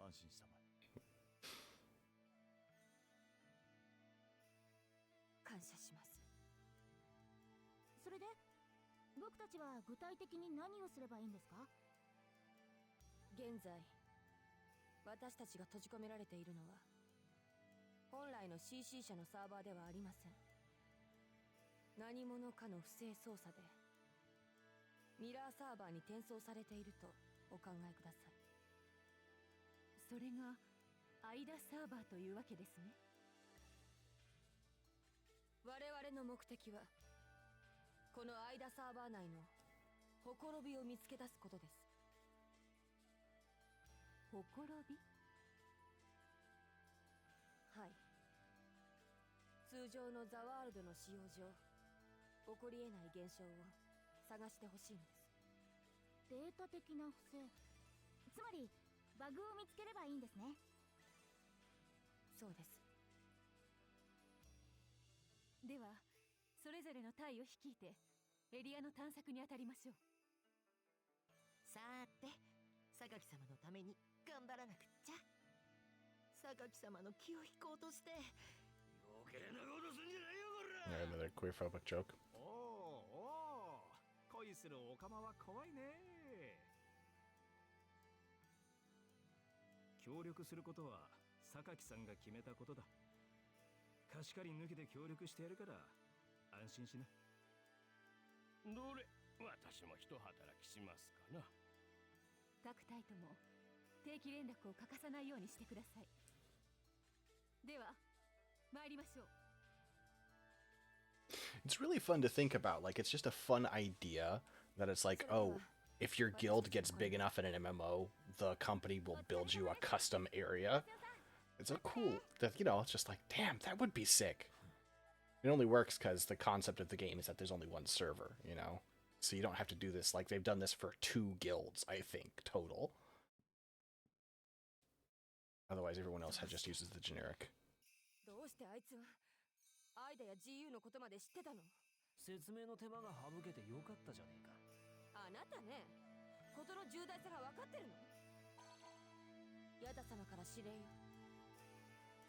安心したまえ。感謝します。それで僕たちは具体的に何をすればいいんですか？現在私たちが閉じ込められているのは本来の CC 社のサーバーではありません。何者かの不正操作でミラーサーバーに転送されているとお考えください。それが間サーバーというわけですね。我々の目的はこの間サーバー内のほころびを見つけ出すことです。ほころび？はい。通常のザワールドの使用上起こり得ない現象を探してほしいのです。データ的な不正、つまりバグを見つければいいんですね。そうです。ではそれぞれの隊を率いてエリアの探索に当たりましょう。さーて、榊様のために頑張らなくっちゃ。榊様の気を引こうとして余計なことすんじゃないよ、こら。 Another queerphobic joke. おお、恋するオカマは怖いね。協力することは榊さんが決めたことだ。貸し借り抜きで協力してやるから安心しな。どれ、私も一働きしますかな。各隊とも定期連絡を欠かさないようにしてください。では参りましょう。 It's really fun to think about. Like, it's just a fun idea that it's like, oh, if your guild gets big enough in an MMO, the company will build you a custom area. It's a cool, that, you know, it's just like, damn, that would be sick. It only works because the concept of the game is that there's only one server, you know? So you don't have to do this, like, they've done this for 2 guilds, I think, total. Otherwise, everyone else just uses the generic. どうしてあいつはアイダや GU のことまで知ってたの？説明の手間が省けてよかったじゃねえか。あなたね、ことの重大さが分かってるの？ヤダ様から指令よ。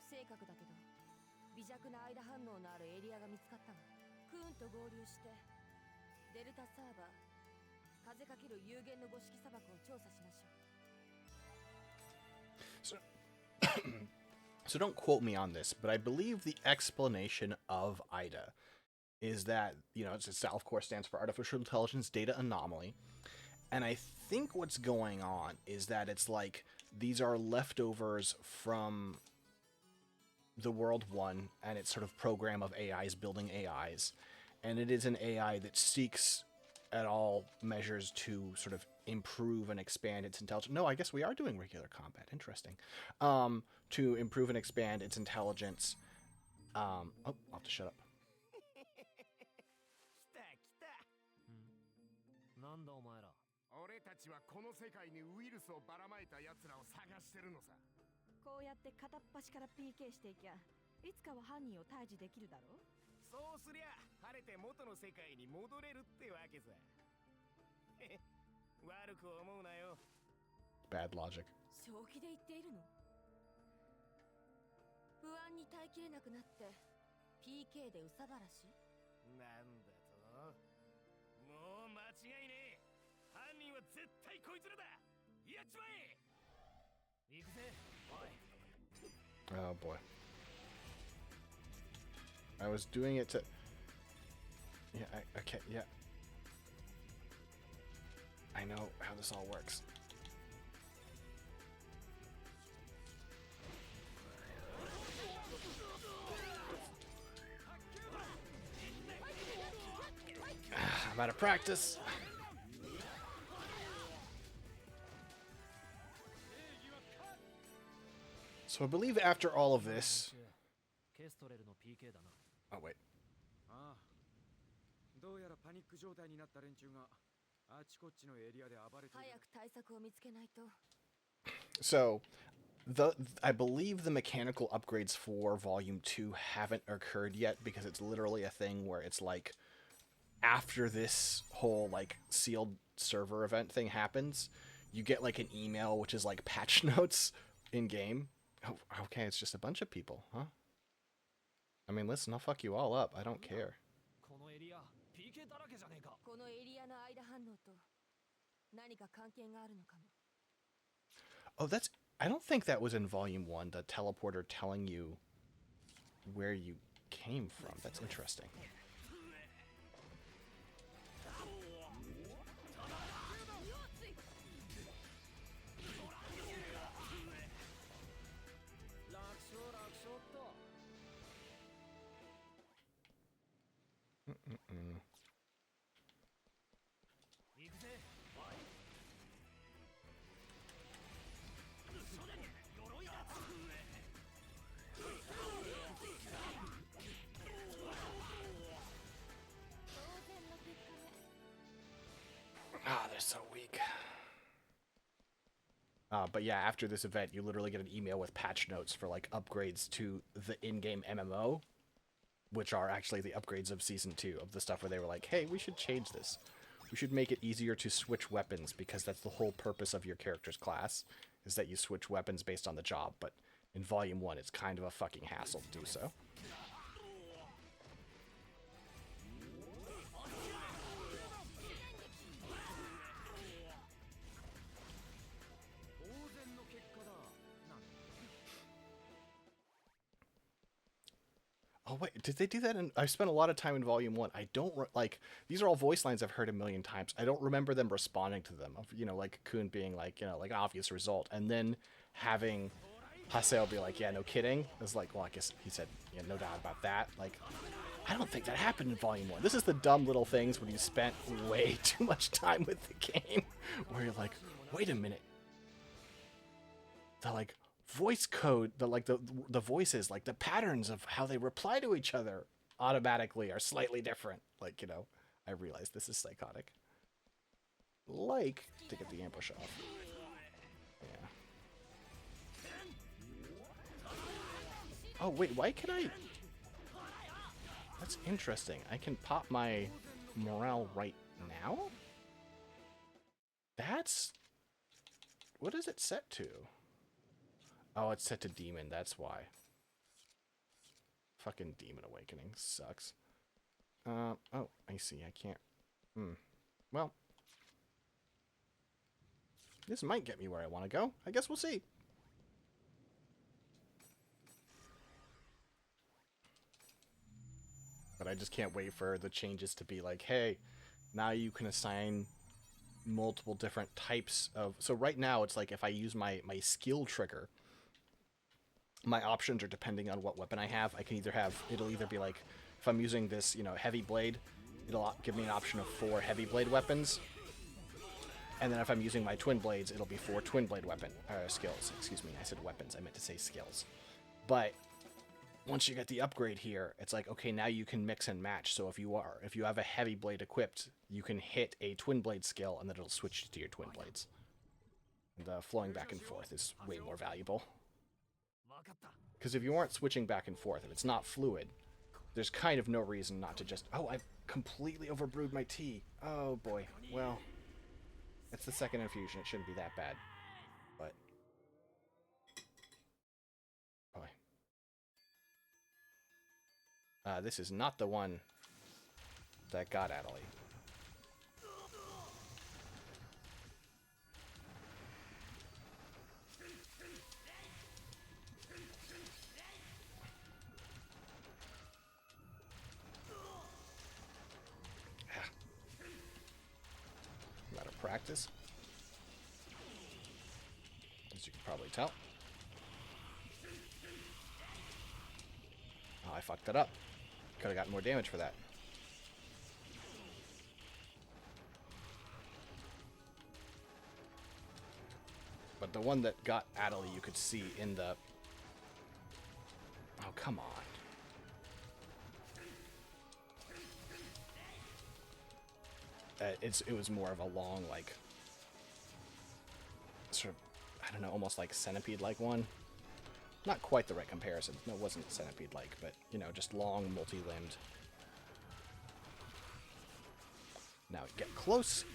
不正確だけど微弱な間反応のあるエリアが見つかったわ。クーンと合流してデルタサーバー風かける有限の五色砂漠を調査しましょう。 So don't quote me on this, but I believe the explanation of IDA is that, you know, it's of course stands for Artificial Intelligence Data Anomaly. And I think what's going on is that it's like these are leftovers from the World 1 and its sort of program of AIs building AIs. And it is an AI that seeks at all measures to sort of improve and expand its intelligence. No, I guess we are doing regular combat. Interesting. To improve and expand its intelligence. Oh, I'll have to shut up. 来た来た。なんだお前ら。俺たちはこの世界にウイルスをばらまいた奴らを探してるのさ。こうやって片っ端から PK していきゃいつかは犯人を退治できるだろう。そうすりゃ晴れて元の世界に戻れるってわけさ。悪く思うなよ。 Bad logic. 正気で言っているの？不安に耐えきれなくなって PK で憂さ晴らし？なんだと。もう間違いねえ。犯人は絶対こいつらだ。やっちまえ。行くぜ。おい。 Oh boy. I was doing it to... Yeah, okay, yeah. I know how this all works. I'm out of practice. So I believe after all of this... ケストレルの PK だな。 Oh, wait. ああ、どうやらパニック状態になった連中があちこちのエリアで暴れている。早く対策を見つけないと。 So, I believe the mechanical upgrades for Volume 2 haven't occurred yet because it's literally a thing where it's like after this whole like sealed server event thing happens, you get like an email which is like patch notes in game. Oh, okay, it's just a bunch of people, huh? I mean, listen, I'll fuck you all up. I don't care. このエリア PK だらけじゃねえか。このエリアの間反応と何か関係があるのかも。 Oh, that's... I don't think that was in Volume 1, the teleporter telling you where you came from. That's interesting. they're so weak. But yeah, after this event, you literally get an email with patch notes for like upgrades to the in-game MMO, which are actually the upgrades of Season 2, of the stuff where they were like, hey, we should change this. We should make it easier to switch weapons, because that's the whole purpose of your character's class, is that you switch weapons based on the job. But in Volume 1, it's kind of a fucking hassle to do so. Oh wait, did they do that in... I spent a lot of time in Volume 1. I don't... like, these are all voice lines I've heard a million times. I don't remember them responding to them. You know, like Kun being like, you know, like, obvious result. And then having Haseo be like, yeah, no kidding. I was like, well, I guess he said, yeah, no doubt about that. Like, I don't think that happened in Volume 1. This is the dumb little things when you spent way too much time with the game. Where you're like, wait a minute. The, like... voice code, the voices, like the patterns of how they reply to each other automatically are slightly different. Like, you know, I realize this is psychotic. Like, to get the ambush off. Yeah. Oh, wait, why can I... That's interesting. I can pop my morale right now? That's... What is it set to? Oh, it's set to demon, that's why. Fucking Demon Awakening sucks. Oh, I see, I can't... Well. This might get me where I want to go. I guess we'll see. But I just can't wait for the changes to be like, hey, now you can assign multiple different types of... So right now, it's like if I use my skill trigger, my options are depending on what weapon I have. I can either have... It'll either be like, if I'm using this, you know, heavy blade, it'll give me an option of 4 heavy blade weapons. And then if I'm using my twin blades, it'll be 4 twin blade weapon skills. Excuse me, I said weapons. I meant to say skills. But once you get the upgrade here, it's like, okay, now you can mix and match. So if you have a heavy blade equipped, you can hit a twin blade skill, and then it'll switch to your twin blades. And flowing back and forth is way more valuable. Because if you aren't switching back and forth, if it's not fluid, there's kind of no reason not to just... Oh, I've completely overbrewed my tea. Oh, boy. Well, it's the second infusion. It shouldn't be that bad. But... Boy. This is not the one that got Adelie. Matter of practice, as you can probably tell. Oh, I fucked that up. Could have gotten more damage for that. But the one that got Adelie, you could see in the... Oh, come on. It was more of a long, like... Sort of, I don't know, almost like centipede-like one. Not quite the right comparison. No, it wasn't centipede-like, but, you know, just long, multi-limbed. Now, get close.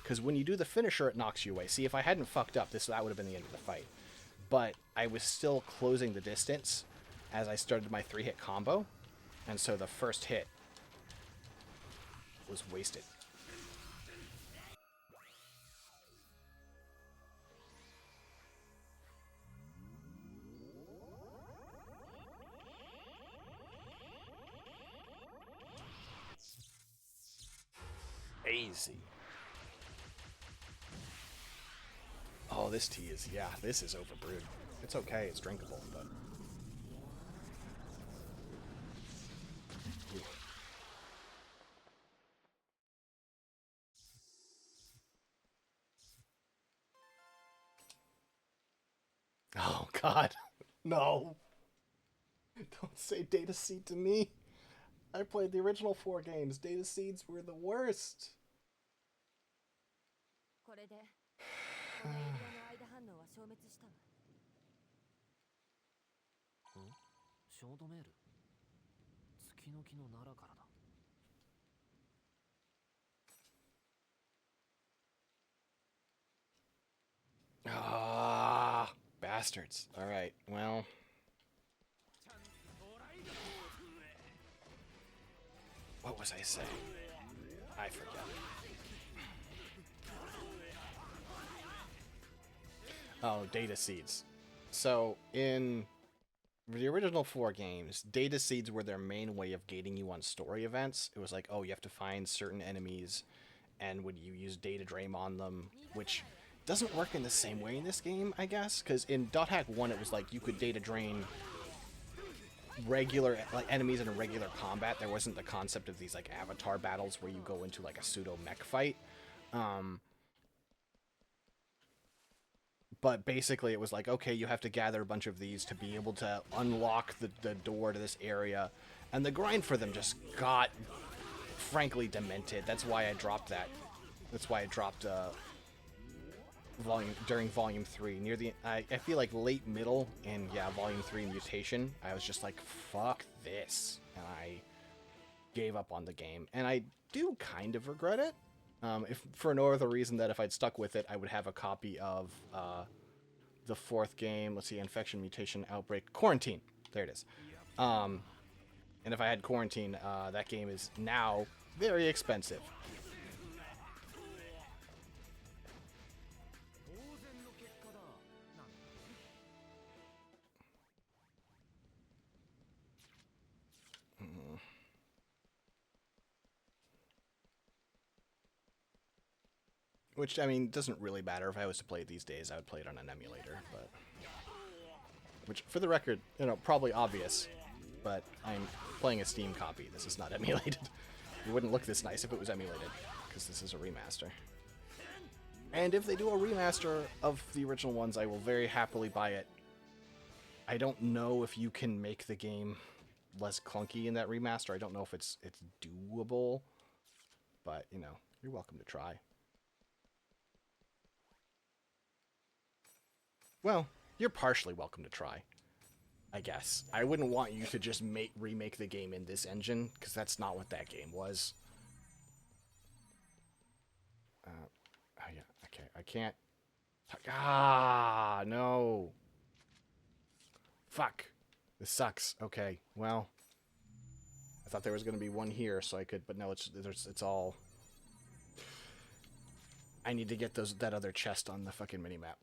Because when you do the finisher, it knocks you away. See, if I hadn't fucked up, that would have been the end of the fight. But I was still closing the distance as I started my 3-hit combo. And so the first hit was wasted. Easy. Oh, this tea is... Yeah, this is overbrewed. It's okay, it's drinkable, but... Ooh. Oh, God. No. Don't say Data Seed to me. I played the original 4 games. Data Seeds were the worst. これでこのエリアの間反応は消滅したわ。ショートメール。月の木の奈良からだ。Ah, bastards. All right, well. What was I saying? I forget. Oh, data seeds. So, in the original 4 games, data seeds were their main way of gating you on story events. It was like, oh, you have to find certain enemies, and when you use data drain on them, which doesn't work in the same way in this game, I guess, because in .hack 1 it was like you could data drain regular enemies in a regular combat. There wasn't the concept of these like avatar battles where you go into like a pseudo mech fight. But basically it was like, okay, you have to gather a bunch of these to be able to unlock the door to this area, and the grind for them just got frankly demented. That's why I dropped that. That's why I dropped during Volume 3. Near the I feel like late middle in Volume 3 Mutation, I was just like, fuck this, and I gave up on the game, and I do kind of regret it. If for no other reason that if I'd stuck with it, I would have a copy of the 4th game. Let's see, Infection, Mutation, Outbreak, Quarantine. There it is. And if I had Quarantine, that game is now very expensive. Which, I mean, doesn't really matter. If I was to play it these days, I would play it on an emulator, but... Which, for the record, you know, probably obvious, but I'm playing a Steam copy. This is not emulated. It wouldn't look this nice if it was emulated, because this is a remaster. And if they do a remaster of the original ones, I will very happily buy it. I don't know if you can make the game less clunky in that remaster. I don't know if it's doable, but, you know, you're welcome to try. Well, you're partially welcome to try, I guess. I wouldn't want you to just remake the game in this engine, because that's not what that game was. Oh yeah, okay, I can't... Ah, no. Fuck. This sucks. Okay, well... I thought there was going to be one here, so I could... But no, it's all... I need to get that other chest on the fucking minimap.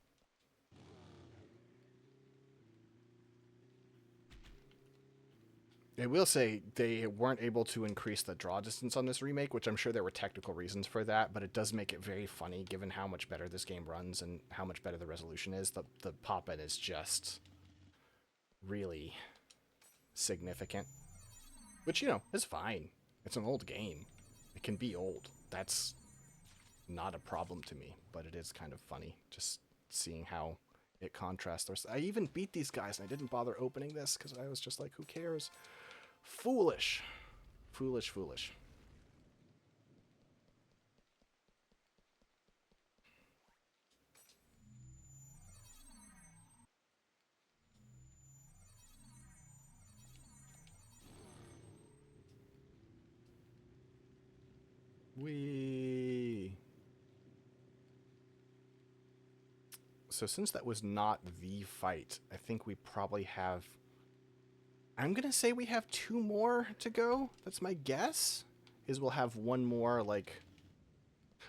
I will say they weren't able to increase the draw distance on this remake, which I'm sure there were technical reasons for that, but it does make it very funny given how much better this game runs and how much better the resolution is. The pop-in is just really significant. Which, you know, is fine. It's an old game. It can be old. That's not a problem to me, but it is kind of funny just seeing how it contrasts. I even beat these guys and I didn't bother opening this because I was just like, who cares? Foolish. Foolish, foolish. So since that was not the fight, I think we probably have... I'm going to say we have 2 more to go. That's my guess. Is we'll have one more, like...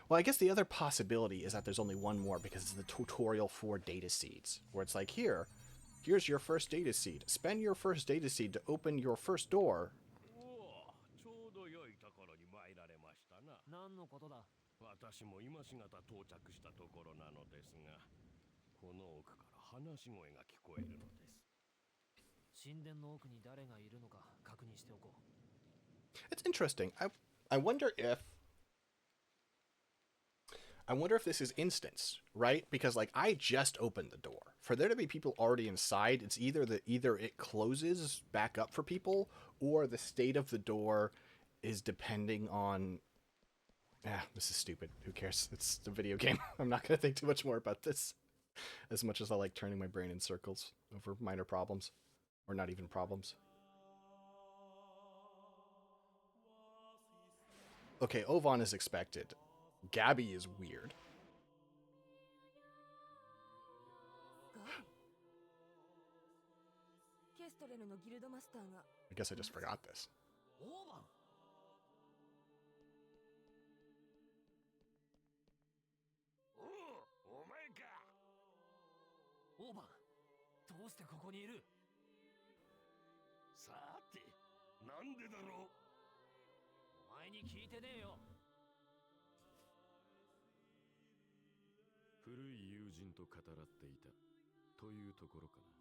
Well, I guess the other possibility is that there's only one more because it's the tutorial for data seeds. Where it's like, here's your first data seed. Spend your first data seed to open your first door. ちょうど良いところに参られましたな。何のことだ。私も今しがた到着したところなのですが、この奥から話し声が聞こえるのです。神殿の奥に誰がいるのか確認しておこう。It's interesting. I wonder if this is instance, right? Because like I just opened the door. For there to be people already inside, it's either it closes back up for people, or the state of the door is depending on Yeah, this is stupid. Who cares? It's a video game. I'm not gonna think too much more about this. As much as I like turning my brain in circles over minor problems. Or not even problems. Okay, Ovan is expected. Gabby is weird. ガビケストレルのギルドマスターが I guess I just forgot this. オーバン。おお、お前か。オーバン、どうしてここにいる？さて、なんでだろう。お前に聞いてねえよ。古い友人と語らっていたというところかな。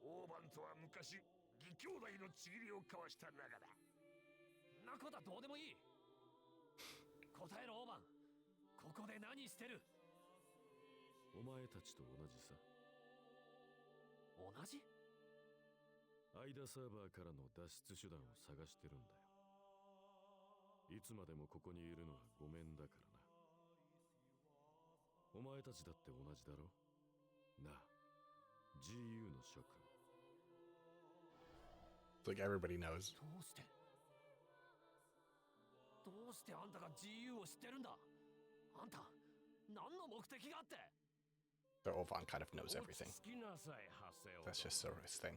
オーバンとは昔義兄弟のちぎりを交わした仲だ。んなことはどうでもいい。答えろオーバン、ここで何してる？お前たちと同じさ。同じ？間サーバーからの脱出手段を探してるんだよ。いつまでもここにいるのはごめんだからな。お前たちだって同じだろなあ、 GU の諸君。 It's like everybody knows. どうしてあんたが GU を知ってるんだ？あんた何の目的があって？ So Ovan kind of knows everything. 好きなさい、ハセオ。 That's just sort of his thing.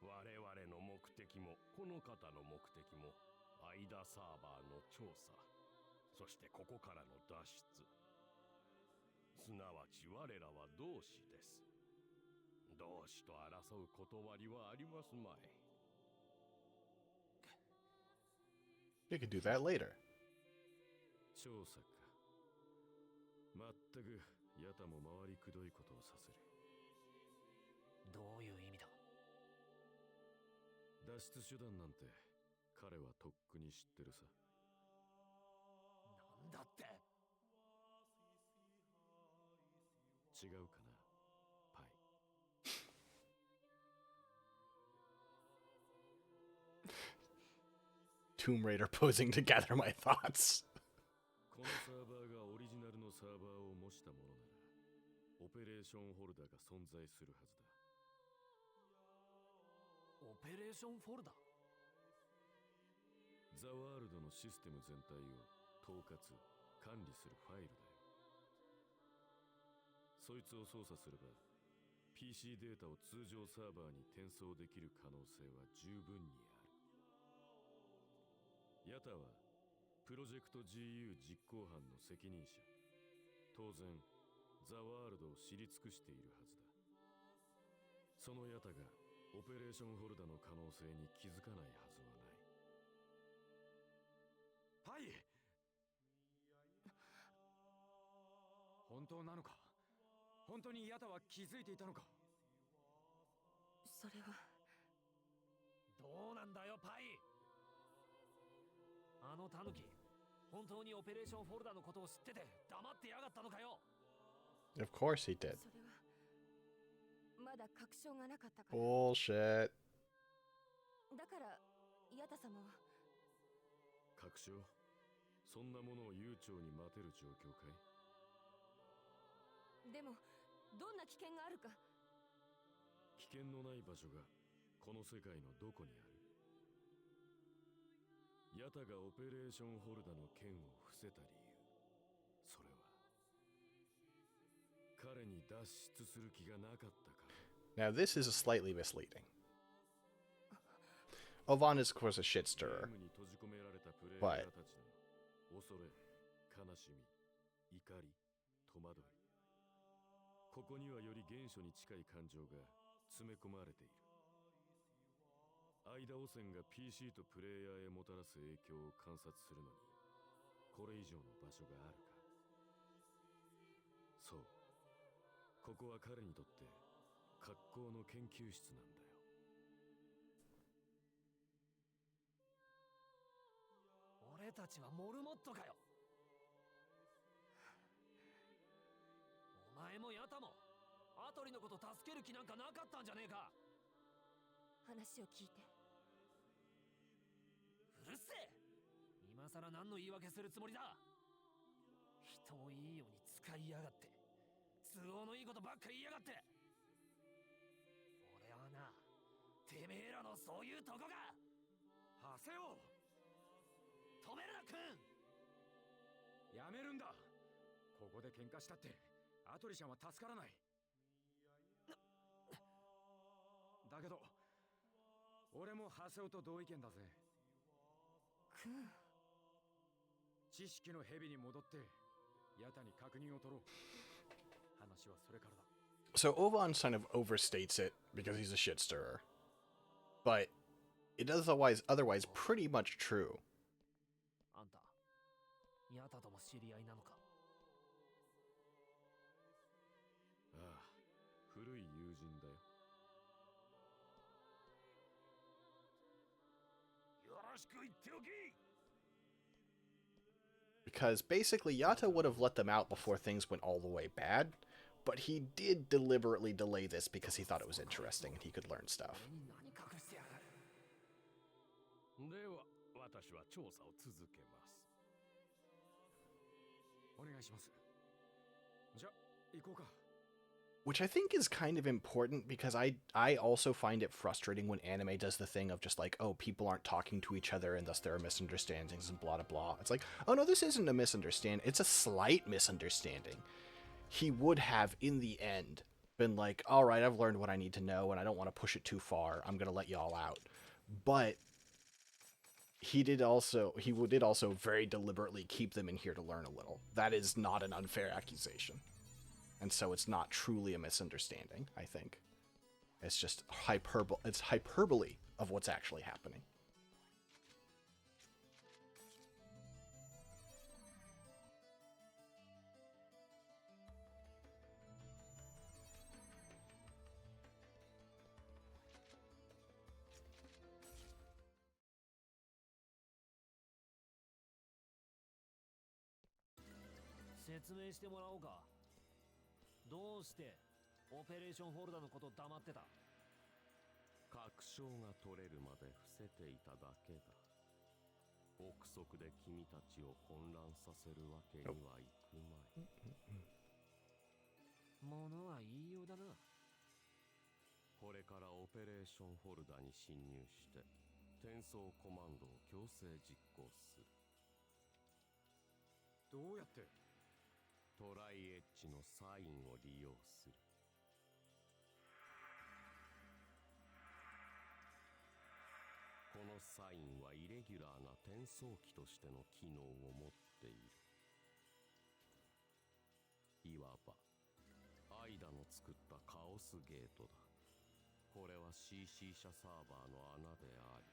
我々の目的もこの方の目的も間サーバーの調査、そしてここからの脱出、すなわち我らは同志です。同志と争う断りはありますまい。 You could do that later. 調査か。まったくヤタも回りくどいことをさせる。どういう意味だ？脱出手段なんて彼はとっくに知ってるさ。なんだって？違うかな、パイ。Tomb Raider posing to gather my thoughts. このサーバーがオリジナルのサーバーを模したものなら、オペレーションホルダーが存在するはずだ。オペレーションフォルダ？ザワールドのシステム全体を統括管理するファイルだよ。そいつを操作すれば PC データを通常サーバーに転送できる可能性は十分にある。ヤタはプロジェクト GU 実行犯の責任者。当然ザワールドを知り尽くしているはずだ。そのヤタがオペレーションホルダーの可能性に気づかないはずはない。パイ、本当なのか？本当にヤタは気づいていたのか？それはどうなんだよパイ。あのタヌキ、本当にオペレーションフォルダのことを知ってて黙ってやがったのかよ。 Of course he did. それはまだ確証がなかったから。 Bullshit. だからヤタ様は確証？そんなものを悠長に待てる状況かい？でもどんな危険があるか。危険のない場所がこの世界のどこにある？ヤタがオペレーションホルダの剣を伏せた理由、それは彼に脱出する気がなかったから。 Now this is slightly misleading. Ovan is of course a shit ゲー stirrer, ムに閉じ込められたプレイヤーたちの恐れ、悲しみ、怒り、戸惑い、ここにはより原初に近い感情が詰め込まれている。間汚染が PC とプレイヤーへもたらす影響を観察するのにこれ以上の場所があるか？そう、ここは彼にとって格好の研究室なんだよ。俺たちはモルモットかよ。お前もヤタもアトリのこと助ける気なんかなかったんじゃねえか。話を聞いて。うるせえ。今今さら何の言い訳するつもりだ。人をいいように使いやがって、都合のいいことばっか言いやがって。俺はな、てめえらのそういうとこが。ハセオ、止めるな、君。やめるんだ。ここで喧嘩したってアトリちゃんは助からない。だけど俺もハセオと同意見だぜ。君、知識の蛇に戻ってヤタに確認を取ろう。話はそれからだ。 So Ovan kind of overstates it because he's a shit stirrer. But it is otherwise pretty much true. あんた、ヤタとも知り合いなのか。ああ、古い友人だよ。よろしく言っておき。 Because basically Yatta would have let them out before things went all the way bad, but he did deliberately delay this because he thought it was interesting and he could learn stuff. 俺に何隠してやがる。では、私は調査を続けます。お願いします。じゃ、行こうか。 Which I think is kind of important because I also find it frustrating when anime does the thing of just like, oh, people aren't talking to each other and thus there are misunderstandings and blah, blah, blah. It's like, oh no, this isn't a misunderstanding. It's a slight misunderstanding. He would have, in the end, been like, all right, I've learned what I need to know and I don't want to push it too far. I'm going to let y'all out. But he did also very deliberately keep them in here to learn a little. That is not an unfair accusation. And so it's not truly a misunderstanding, I think. It's just hyperbole of what's actually happening. Explain してもらおうか。どうしてオペレーションホルダーのこと黙ってた？確証が取れるまで伏せていただけだ。憶測で君たちを混乱させるわけにはいくまい。ものは言いようだな。これからオペレーションホルダーに侵入して転送コマンドを強制実行する。どうやって？トライエッジのサインを利用する。このサインはイレギュラーな転送機としての機能を持っている。いわばアイダの作ったカオスゲートだ。これは CC 社サーバーの穴であり、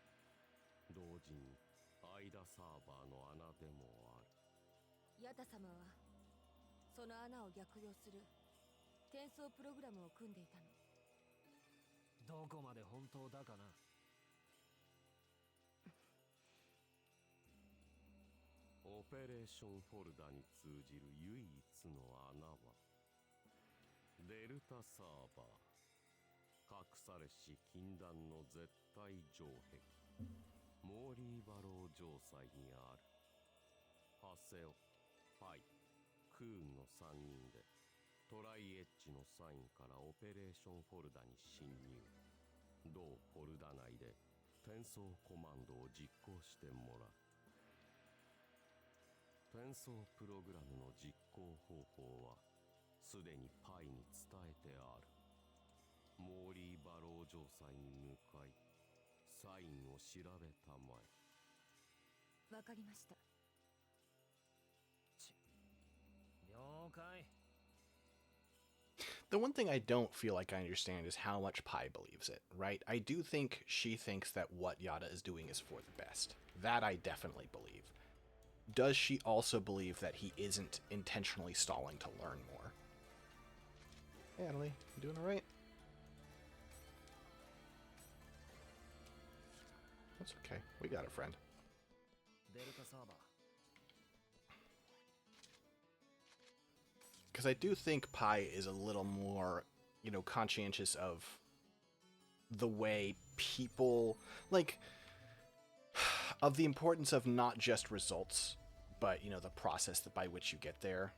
同時にアイダサーバーの穴でもある。ヤタ様はその穴を逆用する転送プログラムを組んでいたの。どこまで本当だかな。オペレーションフォルダに通じる唯一の穴はデルタサーバー、隠されし禁断の絶対城壁モーリーバロー城塞にある。ハセオ、パイ、クーンの3人でトライエッジのサインからオペレーションフォルダに侵入。同フォルダ内で転送コマンドを実行してもらう。転送プログラムの実行方法はすでにパイに伝えてある。モーリーバロー城塞に向かいサインを調べたまえ。わかりました。了解。The one thing I don't feel like I understand is how much Pai believes it, right? I do think she thinks that what Yada is doing is for the best. That I definitely believe. Does she also believe that he isn't intentionally stalling to learn more? Hey, Adelie, you doing all right? That's okay. We got a friend. デルタサーバー。Because I do think Pai is a little more, conscientious of the way people, like, of the importance of not just results, but, you know, the process by which you get there,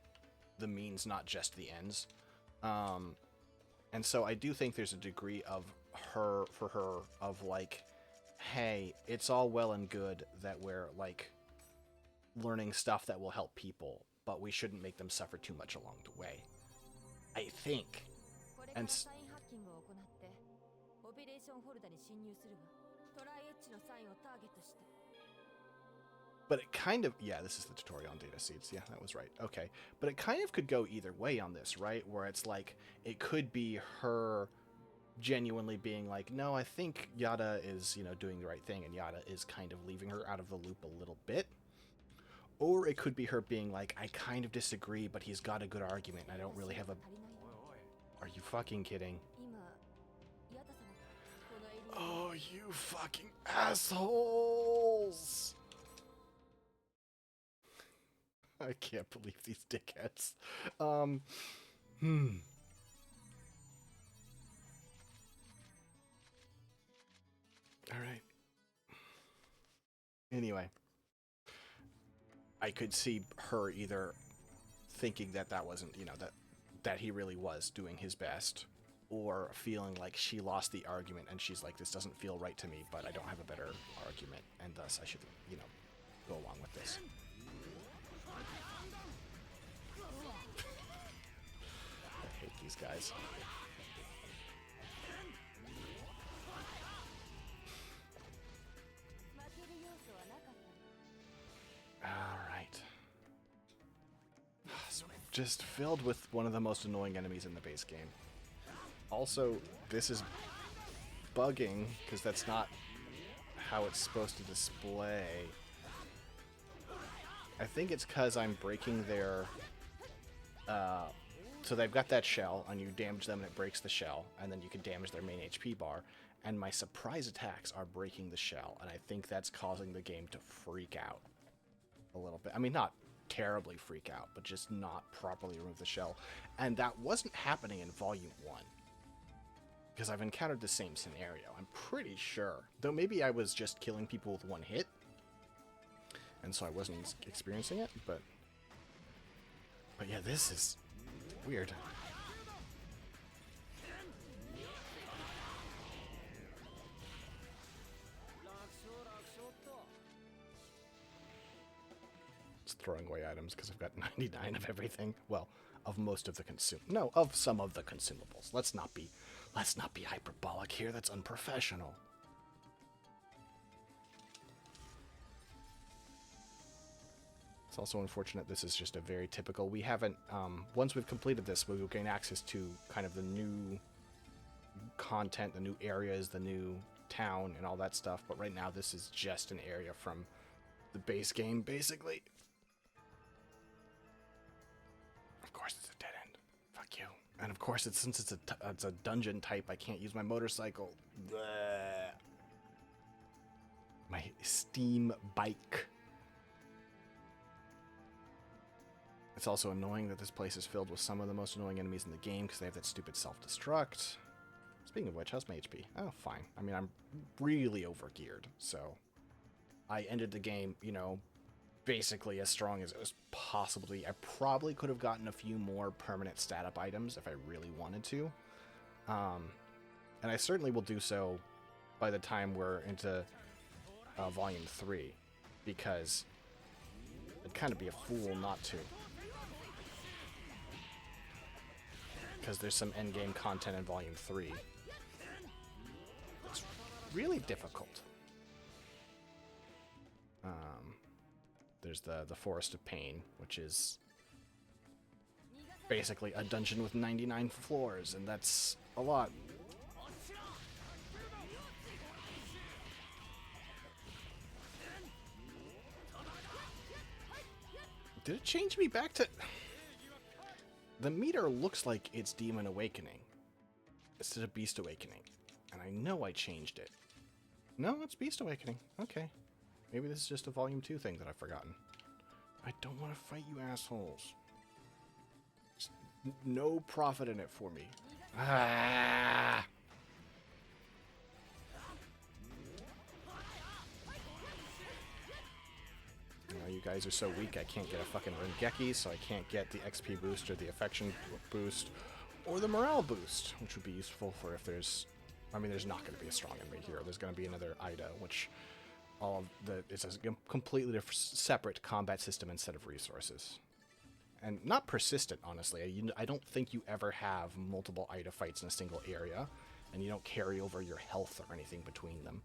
the means, not just the ends. And so I do think there's a degree of for her, of like, hey, it's all well and good that we're like learning stuff that will help people, but we shouldn't make them suffer too much along the way. I think. And but it kind of, yeah, this is the tutorial on data seeds. Yeah, that was right. Okay. But it kind of could go either way on this, right? Where it's like, it could be her genuinely being like, no, I think Yada is, you know, doing the right thing, and Yada is kind of leaving her out of the loop a little bit. Or it could be her being like, I kind of disagree, but he's got a good argument, and I don't really have a... Are you fucking kidding? Oh, you fucking assholes! I can't believe these dickheads. Alright. Anyway. I could see her either thinking that that wasn't, you know, that he really was doing his best, or feeling like she lost the argument and she's like, this doesn't feel right to me, but I don't have a better argument, and thus I should, you know, go along with this. I hate these guys. Alright. Just filled with one of the most annoying enemies in the base game. Also, this is bugging, because that's not how it's supposed to display. I think it's because I'm breaking their... so they've got that shell, and you damage them and it breaks the shell, and then you can damage their main HP bar, and my surprise attacks are breaking the shell, and I think that's causing the game to freak out a little bit. I mean, not terribly freak out, but just not properly remove the shell. And that wasn't happening in Volume 1. Because I've encountered the same scenario, I'm pretty sure. Though maybe I was just killing people with one hit, and so I wasn't experiencing it, but yeah, this is weird. Just throwing away items because I've got 99 of everything. Well, of most of the of some of the consumables. Let's not be hyperbolic here. That's unprofessional. It's also unfortunate this is just a very typical... We haven't... once we've completed this, we will gain access to kind of the new content, the new areas, the new town, and all that stuff. But right now, this is just an area from the base game, basically. Of course, it's a dead end. Fuck you. And of course, since it's a dungeon type, I can't use my motorcycle. Bleh. My steam bike. It's also annoying that this place is filled with some of the most annoying enemies in the game because they have that stupid self-destruct. Speaking of which, how's my HP? Oh, fine. I mean, I'm really overgeared, so I ended the game, you know, basically as strong as it was possibly. I probably could have gotten a few more permanent stat-up items if I really wanted to. And I certainly will do so by the time we're into Volume 3, because I'd kind of be a fool not to. Because there's some endgame content in Volume 3. It's really difficult. There's the Forest of Pain, which is basically a dungeon with 99 floors, and that's a lot. Did it change me back to... The meter looks like it's Demon Awakening instead of Beast Awakening, and I know I changed it. No, it's Beast Awakening. Okay. Maybe this is just a Volume 2 thing that I've forgotten. I don't want to fight you assholes. Just no profit in it for me. Ah! You know, you guys are so weak, I can't get a fucking Rengeki, so I can't get the XP boost or the affection boost or the morale boost, which would be useful for if there's... I mean, there's not going to be a strong enemy here. There's going to be another Ida, which it's a completely different, separate combat system instead of resources. And not persistent, honestly. I don't think you ever have multiple Ida fights in a single area, and you don't carry over your health or anything between them.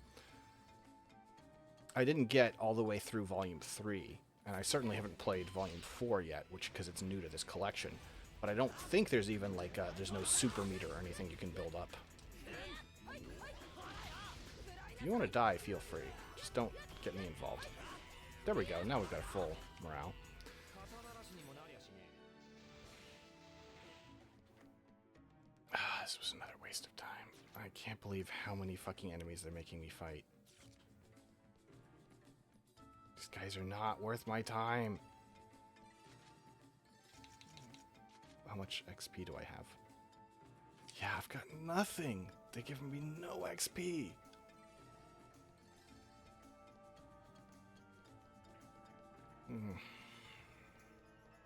I didn't get all the way through Volume 3, and I certainly haven't played Volume 4 yet, because it's new to this collection. But I don't think there's even, like, there's no super meter or anything you can build up. If you want to die, feel free. Just don't get me involved. There we go. Now we've got a full morale. This was another waste of time. I can't believe how many fucking enemies they're making me fight. These guys are not worth my time. How much XP do I have? Yeah, I've got nothing. They're giving me no XP.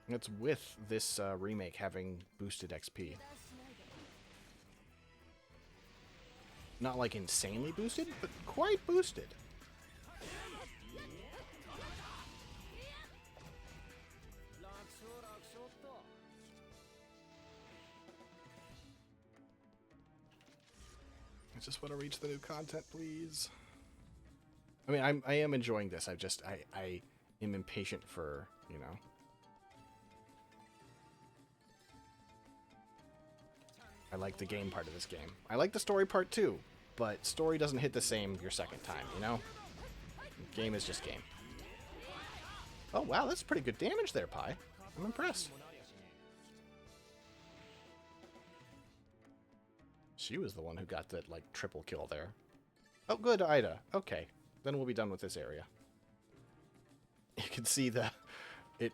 It's with this remake having boosted XP. Not like insanely boosted, but quite boosted. I just want to reach the new content, please. I mean, I am enjoying this. I am impatient for, you know. I like the game part of this game. I like the story part too, but story doesn't hit the same your second time, you know? Game is just game. Oh wow, that's pretty good damage there, Pi. I'm impressed. She was the one who got that, like, triple kill there. Oh, good, Ida. Okay, then we'll be done with this area. You can see it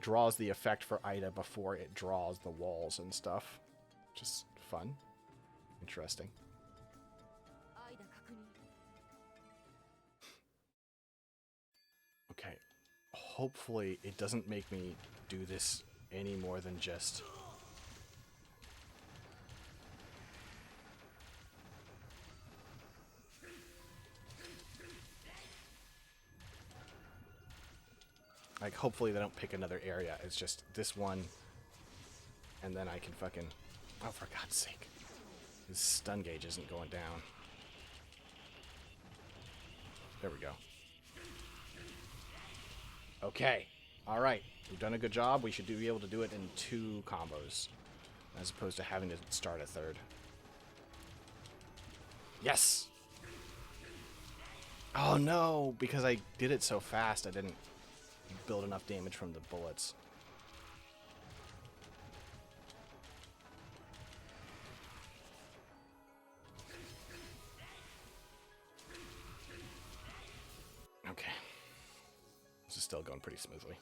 draws the effect for Ida before it draws the walls and stuff. Just fun. Interesting. Okay. Hopefully it doesn't make me do this any more than just... Like, hopefully they don't pick another area. It's just this one, and then I can fucking... Oh, for God's sake. His stun gauge isn't going down. There we go. Okay. Alright. We've done a good job. We should be able to do it in 2 combos, as opposed to having to start a third. Yes! Oh, no! Because I did it so fast, I didn't build enough damage from the bullets. Okay. This is still going pretty smoothly.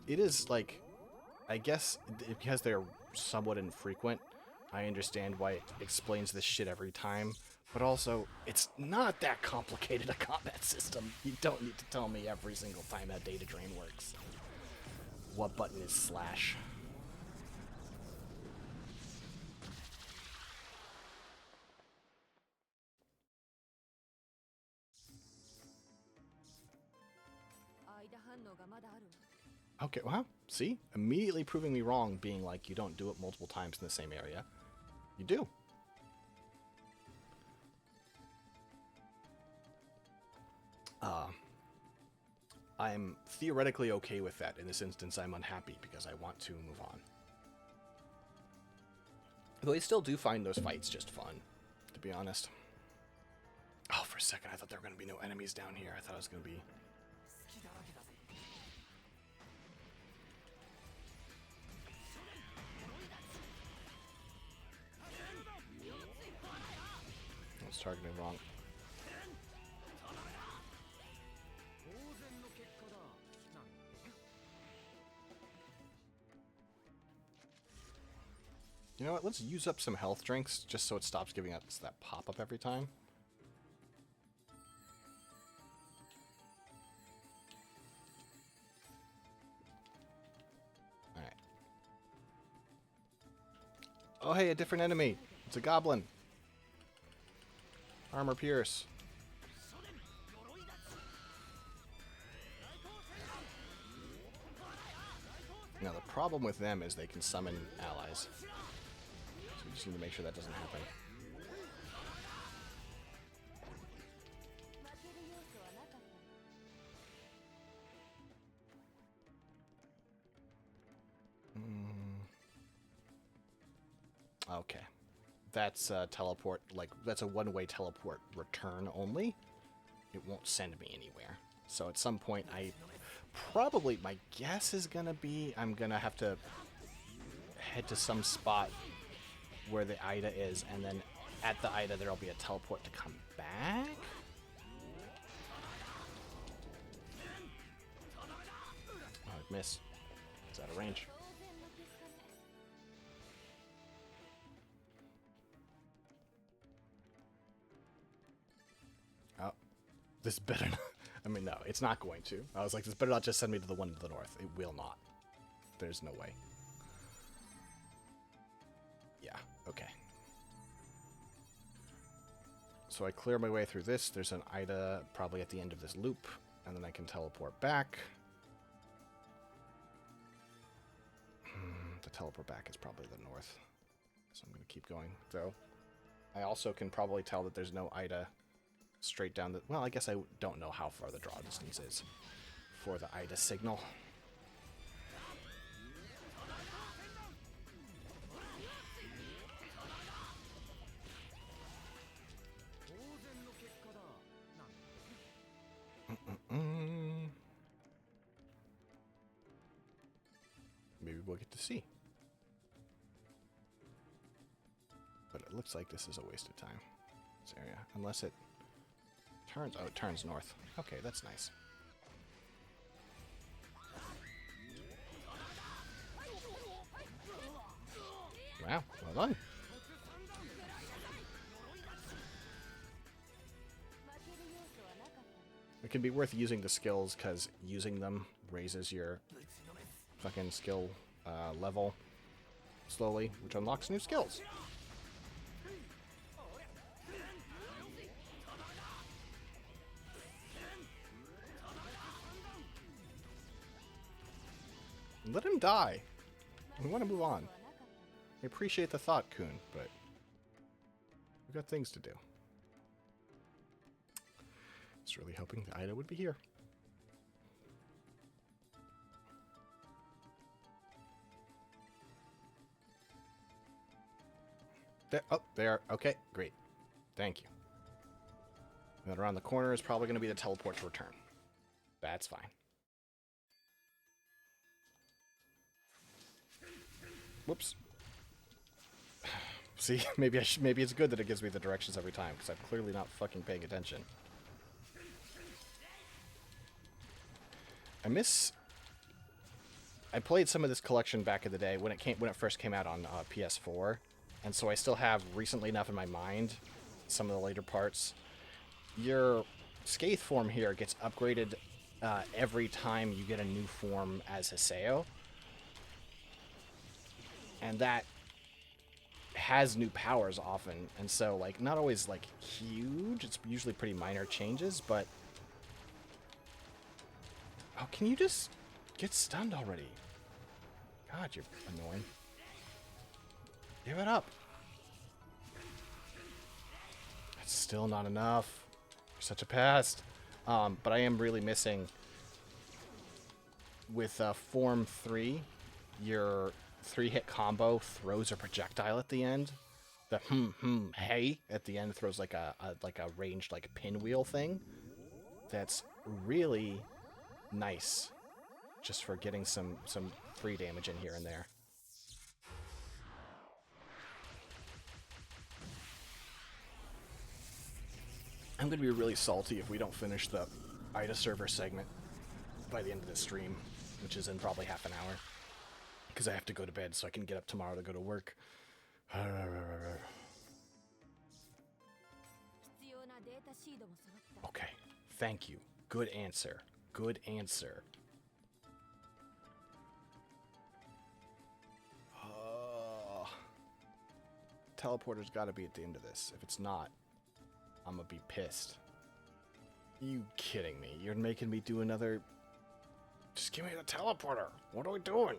It is, like, I guess because they're somewhat infrequent, I understand why it explains this shit every time. But also, it's not that complicated a combat system. You don't need to tell me every single time that data drain works. What button is slash? Okay, well, see? Immediately proving me wrong, being like, you don't do it multiple times in the same area. You do. I'm theoretically okay with that. In this instance, I'm unhappy because I want to move on. Though I still do find those fights just fun, to be honest. Oh, for a second, I thought there were going to be no enemies down here. I thought it was going to be... I was targeting wrong. You know what, let's use up some health drinks, just so it stops giving us that pop-up every time. Oh, hey, a different enemy. It's a goblin. Armor pierce. Now, the problem with them is they can summon allies. So we just need to make sure that doesn't happen. Okay. That's teleport, like, that's a one-way teleport return only. It won't send me anywhere. So at some point, probably, my guess is gonna be, I'm gonna have to head to some spot where the Ida is, and then at the Ida, there'll be a teleport to come back? Oh, I miss. It's out of range. Oh, this better not. I mean, no, it's not going to. I was like, this better not just send me to the one to the north. It will not. There's no way. Yeah, okay. So I clear my way through this. There's an Ida probably at the end of this loop, and then I can teleport back. The teleport back is probably the north. So I'm going to keep going, though. I also can probably tell that there's no Ida straight down the... Well, I guess I don't know how far the draw distance is for the Ida signal. Maybe we'll get to see. But it looks like this is a waste of time, this area. Unless it turns... Oh, it turns north. Okay, that's nice. Wow, well done. It can be worth using the skills, because using them raises your fucking skill level slowly, which unlocks new skills. Let him die. We want to move on. I appreciate the thought, Kun, but we've got things to do. I was really hoping the Ida would be here. There, oh, there. Okay, great. Thank you. And then around the corner is probably going to be the teleport to return. That's fine. Whoops. See, maybe maybe it's good that it gives me the directions every time, because I'm clearly not fucking paying attention. I played some of this collection back in the day when it first came out on PS4, and so I still have recently enough in my mind some of the later parts. Your Scathe form here gets upgraded every time you get a new form as Haseo, and that has new powers often, and so, like, not always, like, huge. It's usually pretty minor changes, but... Oh, can you just get stunned already? God, you're annoying. Give it up. That's still not enough. You're such a pest. But I am really missing... With Form 3, your 3-hit combo throws a projectile at the end. The hey at the end throws like a ranged like pinwheel thing. That's really nice, just for getting some free damage in here and there. I'm gonna be really salty if we don't finish the Ida server segment by the end of this stream, which is in probably half an hour. Because I have to go to bed so I can get up tomorrow to go to work. Okay, thank you. Good answer. Good answer. teleporter's got to be at the end of this. If it's not, I'm gonna be pissed. You kidding me? You're making me do another... Just give me the teleporter. What are we doing?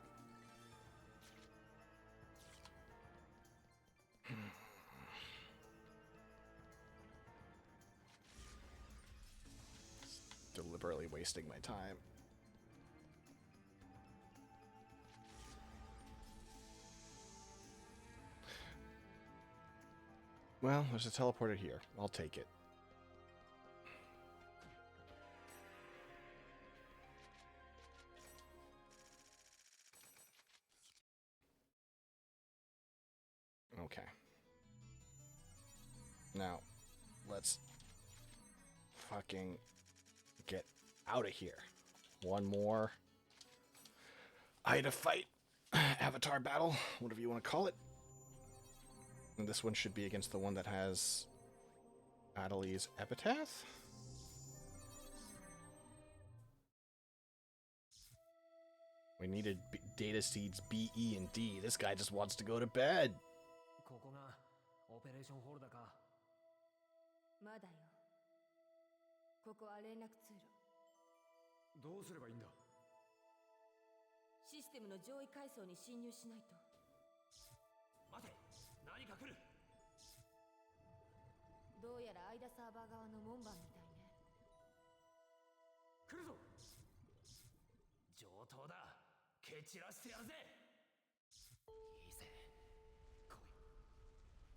Deliberately wasting my time. Well, there's a teleporter here. I'll take it. Okay. Now, let's fucking get out of here. One more Ida fight, avatar battle, whatever you want to call it. And this one should be against the one that has Adeli's epitaph. We needed data seeds B, E, and D. This guy just wants to go to bed. ここがオペレーションホールだか。まだよ。ここは連絡通路。どうすればいいんだ。システムの上位階層に侵入しないと。待て、何か来る。どうやら間サーバー側の門番みたいね。来るぞ。上等だ。蹴散らしてやるぜ。いいぜ。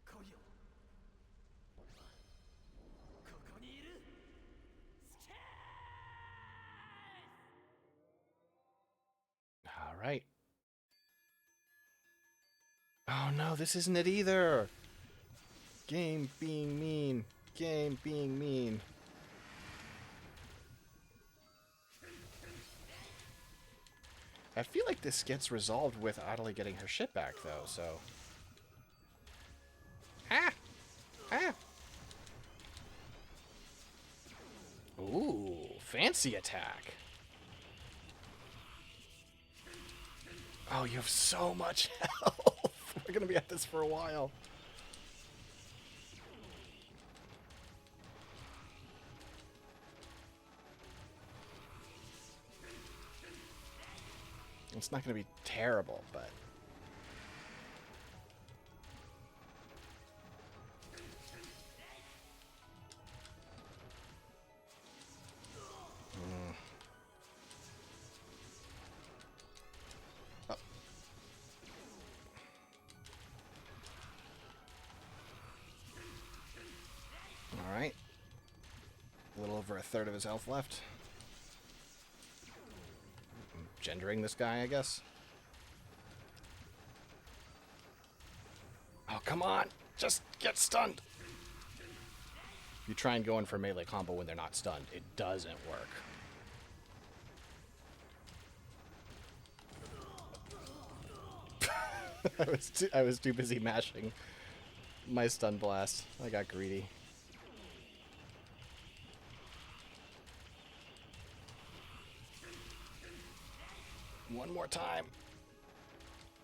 来いよ。ここにいる。スケー All right. Oh no, this isn't it either. Game being mean. Game being mean. I feel like this gets resolved with Adeli getting her shit back, though, so... Ah! Ah! Ooh, fancy attack. Oh, you have so much health. We're gonna be at this for a while. It's not gonna be terrible, but... Oh. Alright. A little over a third of his health left. Gendering this guy, I guess. Oh, come on! Just get stunned! You try and go in for melee combo when they're not stunned. It doesn't work. I was too busy mashing my stun blast. I got greedy. One more time.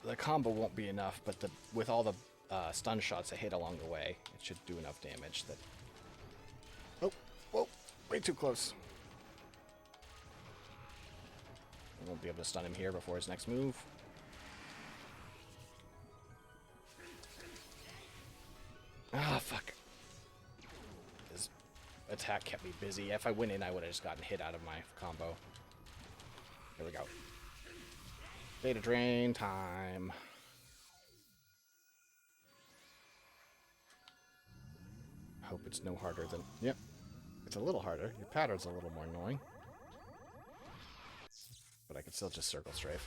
The combo won't be enough, but with all the stun shots I hit along the way, it should do enough damage that... Oh, whoa, way too close. I won't be able to stun him here before his next move. Ah, fuck. His attack kept me busy. If I went in, I would have just gotten hit out of my combo. Here we go. Data drain time. Hope it's no harder than... Yep. It's a little harder. Your pattern's a little more annoying. But I can still just circle strafe.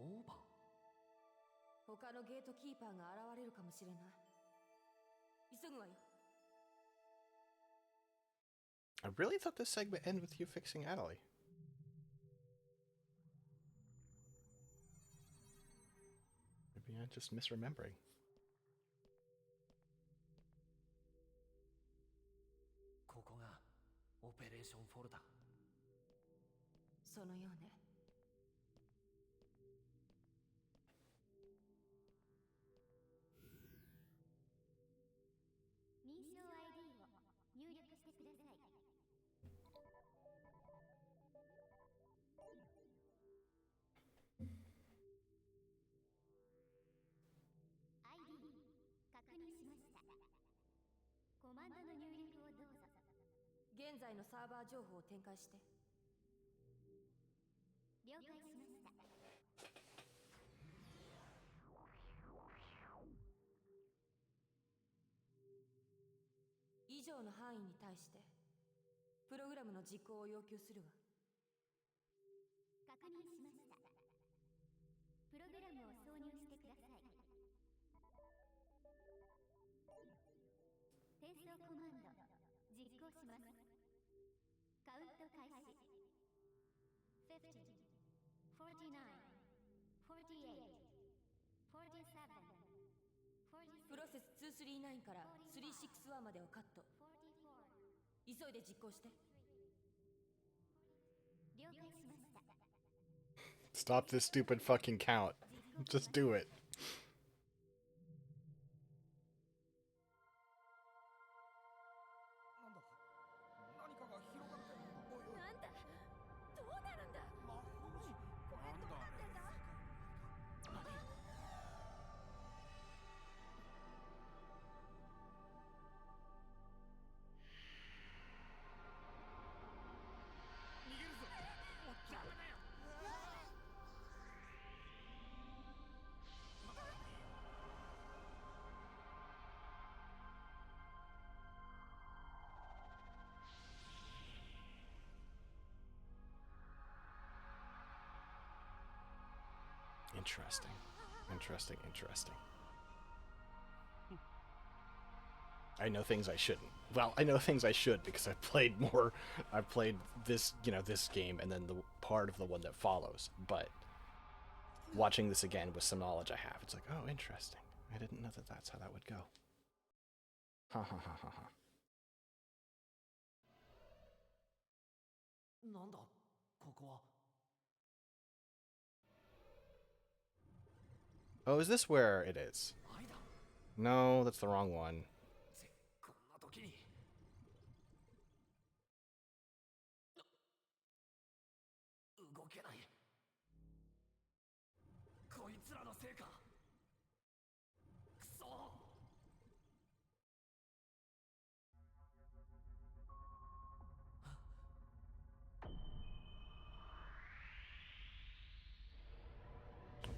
オーバー。他のゲートキーパーが現れるかもしれない。急ぐわよ。 I really thought this segment ended with you fixing Adelie. Maybe I'm just misremembering. ここがオペレーションフォルダ。そのようね。認証 ID を入力してください。ID 確認しました。コマンドの入力をどうぞ。現在のサーバー情報を展開して。了解しました。以上の範囲に対してプログラムの実行を要求するわ。確認しました。プログラムを挿入してください。転送コマンド実行します。カウント開始。50、49、48、47、プロセス239から361までをカット。急いで実行して。了解しました。 Stop this stupid fucking count. Just do it. なんだ、何かが広がって。おいおい、なんだ、どうなるんだ。魔法陣。これどうなってんだ。逃げるぞ。もうダメだよ。 Interesting. Interesting, interesting. I know things I shouldn't. Well, I know things I should because I've played more. I've played this, this game and then the part of the one that follows. But watching this again with some knowledge I have, it's like, oh, interesting. I didn't know that that's how that would go. Ha ha ha ha ha. なんだここは。 Oh, is this where it is? 愛だ。 No, that's the wrong one. こんな時に。動けない。こいつらのせいか。くそ。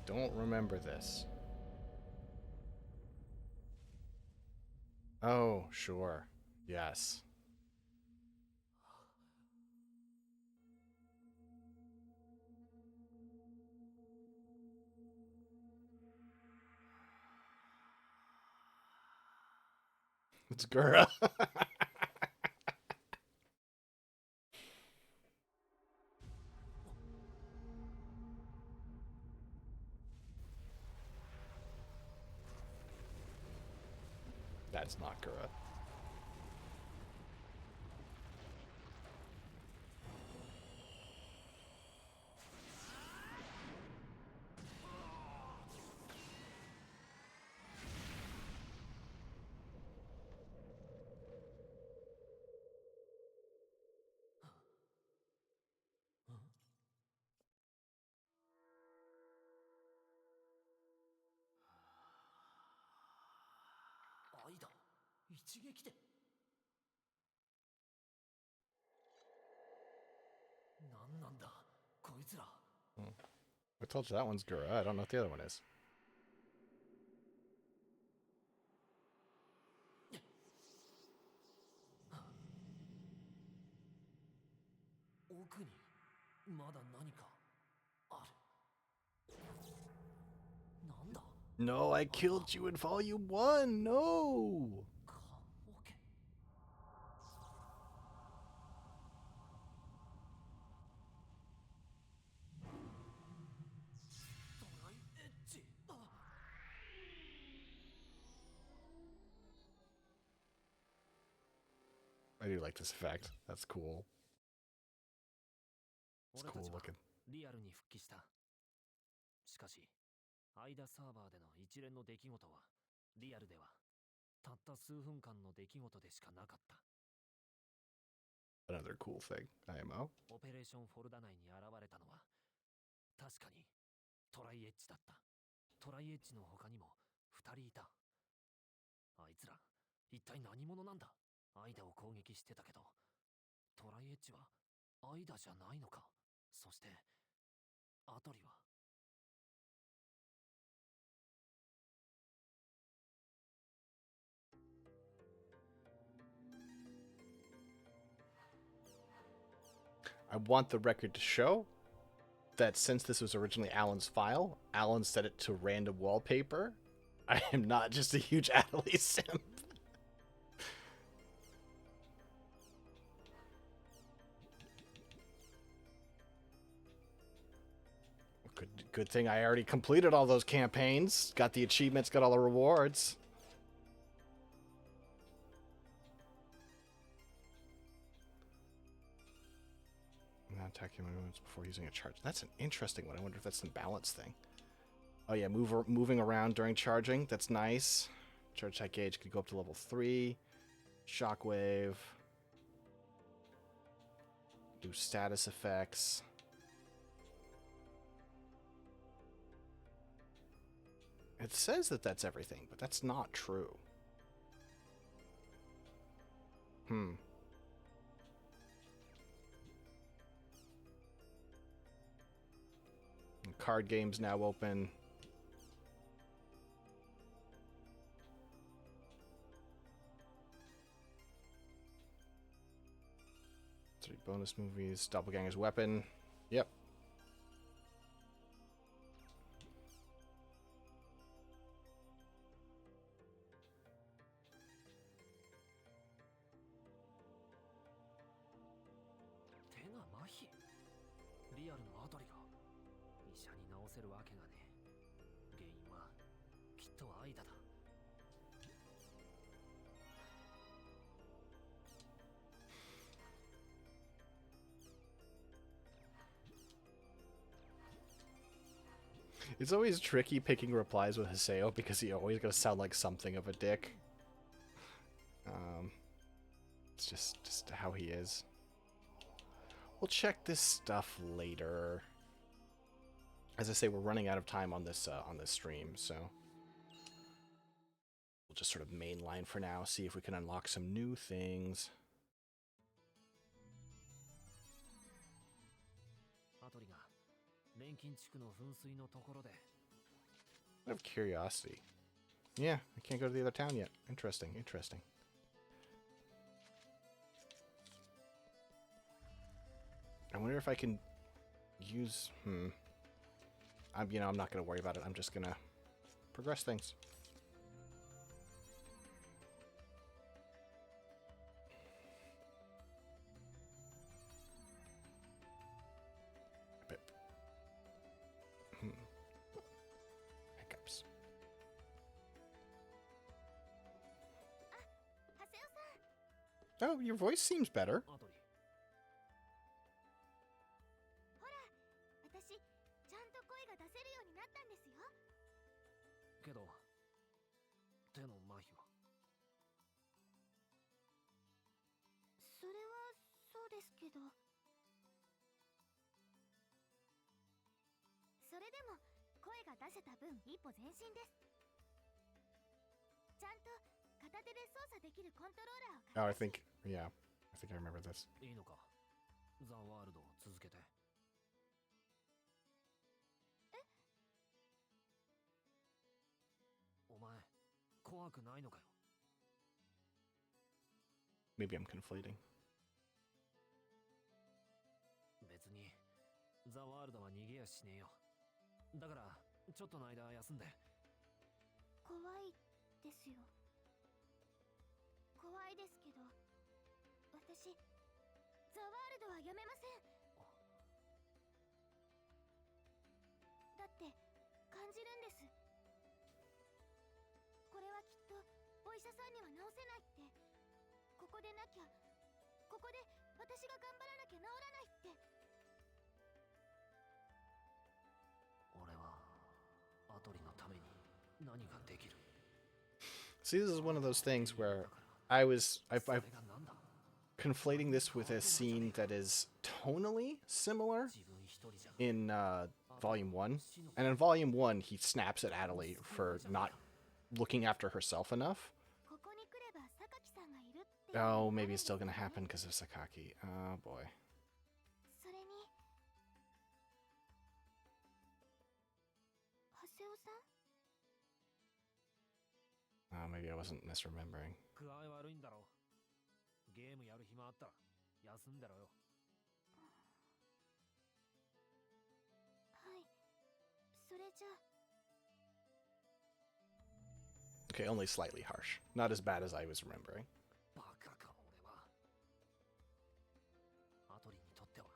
Don't remember this. Oh, sure. Yes. It's Gura. That's not Gura.愛だ。一撃で。なんなんだこいつら。 I told you that one's Gura. I don't know what the other one is. 奥にまだ何かある。No, I killed you in Volume 1! No! 棺桶。ドライエッジ。あ、 I do like this effect. That's cool. It's 俺た cool ちは looking. リアルに復帰した。しかし、間サーバーでの一連の出来事は、リアルではたった数分間の出来事でしかなかった。Another cool thing. IMO. オペレーションフォルダ内に現れたのは、確かにトライエッジだった。トライエッジの他にも2人いた。あいつら、一体何者なんだ。アイダを攻撃してたけど、トライエッジはアイダじゃないのか。そして、アトリは。I want the record to show that since this was originally Alan's file, Alan set it to random wallpaper. I am not just a huge Adley simp. Good thing I already completed all those campaigns. Got the achievements, got all the rewards. Not attacking movements before using a charge. That's an interesting one. I wonder if that's some balance thing. Oh yeah, moving around during charging. That's nice. Charge attack gauge could go up to level 3. Shockwave. Do status effects. It says that that's everything, but that's not true. Card game's now open. Three bonus movies. Doppelganger's weapon. Yep. It's always tricky picking replies with Haseo because he always gonna sound like something of a dick. It's just how he is. We'll check this stuff later. As I say, we're running out of time on this stream, so we'll just sort of mainline for now. See if we can unlock some new things. Out of curiosity. Yeah, I can't go to the other town yet. Interesting, interesting. I wonder if I can use... I'm not going to worry about it. I'm just going to progress things. Hiccups. Oh, your voice seems better. Oh, I think, yeah. I think I remember this. Maybe I'm conflating. 怖いですよ。怖いですけど、私ザワールドはやめません。だって感じるんです。これはきっとお医者さんには治せないって。ここでなきゃ、ここで私が頑張らなきゃ治らないって。俺はアトリのために何ができる。 See, this is one of those things where I've conflating this with a scene that is tonally similar in Volume 1. And in Volume 1, he snaps at Adelie for not looking after herself enough. Oh, maybe it's still going to happen because of Sakaki. Oh, boy. Oh, maybe I wasn't misremembering. 具合悪いんだろう。ゲームやる暇あったら休んでろよ。はい、それじゃあ。 Okay, only slightly harsh. Not as bad as I was remembering. バカか俺は。アトリにとっては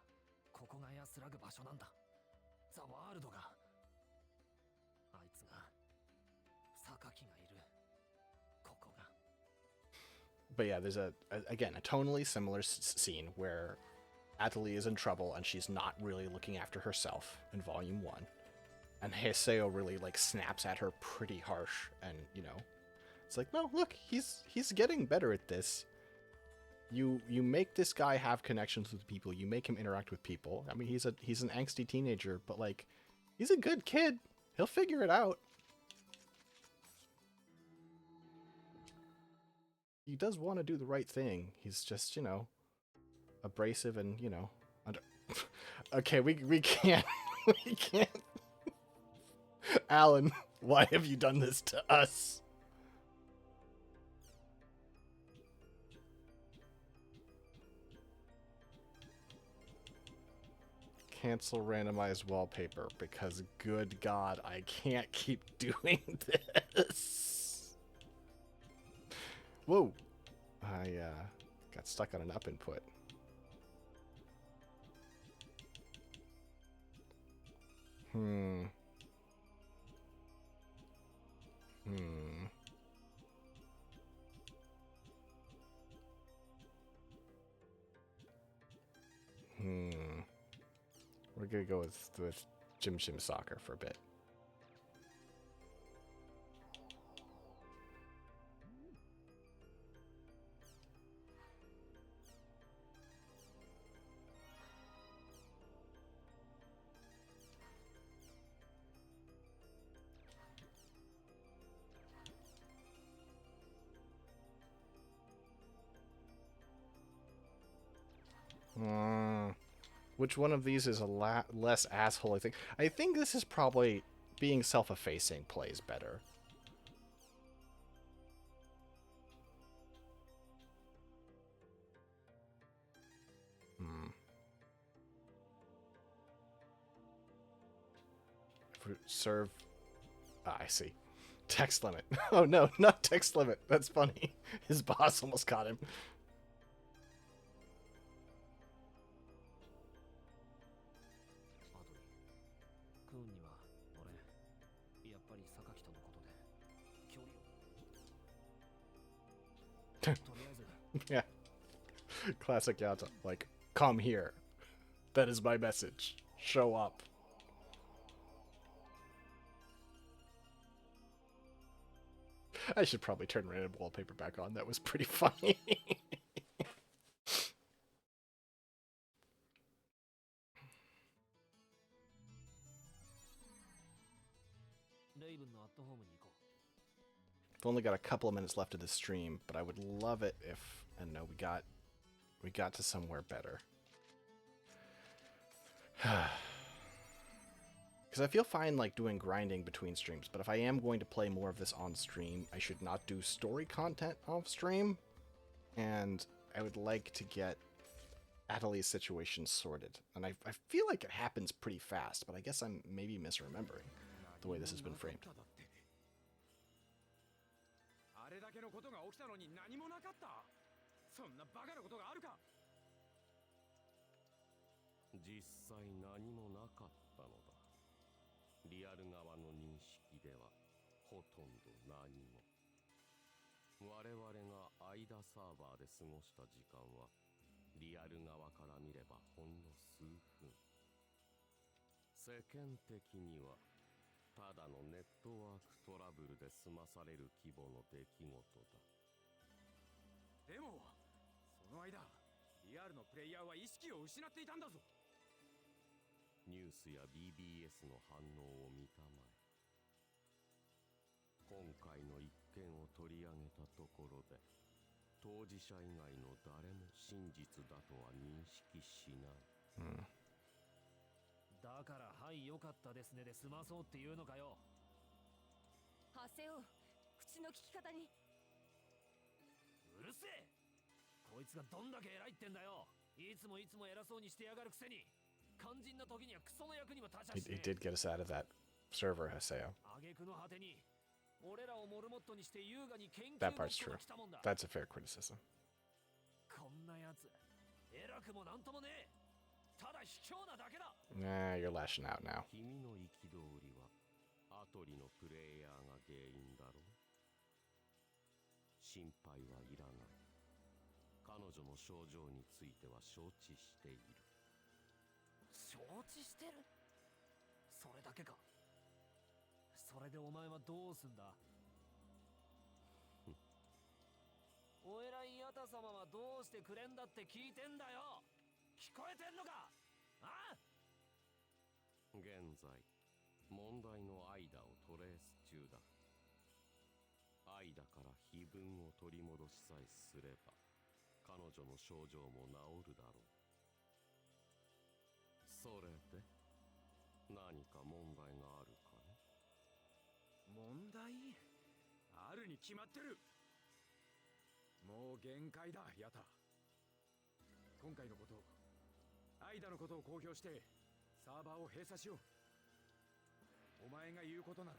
ここが安らぐ場所なんだ。ザワールドが。あいつが榊がいる。ここが。 But yeah, there's again a tonally similar scene where Athalie is in trouble and she's not really looking after herself in Volume 1. And Haseo really like snaps at her pretty harsh, and you know, it's like, no, look, he's getting better at this. You make this guy have connections with people. You make him interact with people. I mean, he's an angsty teenager, but like, he's a good kid. He'll figure it out. He does want to do the right thing. He's just, you know, abrasive and, you know, under... Okay, we can't. We can't. Alan, why have you done this to us? Cancel randomized wallpaper because, good God, I can't keep doing this. Whoa. I got stuck on an up input. Hmm. We're gonna go with Jim Soccer for a bit. Which one of these is a less asshole, I think? I think this is probably being self-effacing plays better. Serve... I see. Text limit. Oh no, not text limit. That's funny. His boss almost caught him. Yeah. Classic Yata. Like, come here. That is my message. Show up. I should probably turn random wallpaper back on. That was pretty funny. We've only got a couple of minutes left of this stream, but I would love it if, I don't know, we got to somewhere better. Because I feel fine like doing grinding between streams, but if I am going to play more of this on stream, I should not do story content off stream. And I would like to get Athalie's situation sorted. And I feel like it happens pretty fast, but I guess I'm maybe misremembering the way this has been framed. ことが起きたのに何もなかった。そんなバカなことがあるか。実際何もなかったのだ。リアル側の認識ではほとんど何も。我々が間サーバーで過ごした時間はリアル側から見ればほんの数分。世間的にはただのネットワークトラブルで済まされる規模の出来事だ。でもその間リアルのプレイヤーは意識を失っていたんだぞ。ニュースや BBS の反応を見たまえ。今回の一件を取り上げたところで当事者以外の誰も真実だとは認識しない。だからはい良かったですねで済まそうっていうのかよ。発声を口の利き方に。うるせえ。こいつがどんだけ偉いってんだよ。いつも偉そうにしてやがるくせに肝心な時にはクソの役にも立ちゃ He しね did get us out of that server, Haseo. 挙句の果てに俺らをモルモットにして優雅に研究 That ごっ part's こ true. が来たもんだ。 That's a fair criticism. こんなやつ偉くもなんともねえ。ただ卑怯なだけだ。 Nah, you're lashing out now. 君の憤りはアトリのプレイヤーが原因だろう。心配はいらない。彼女の症状については承知している。承知してる。それだけか。それでお前はどうすんだ。お偉いヤタ様はどうしてくれんだって聞いてんだよ。聞こえてんのか。ああ。現在問題のアイダをトレース中だ。アイダから碑文を取り戻しさえすれば彼女の症状も治るだろう。それで何か問題があるかね。問題あるに決まってる。もう限界だヤタ。今回のこと、アイダのことを公表してサーバーを閉鎖しよう。お前が言うことなら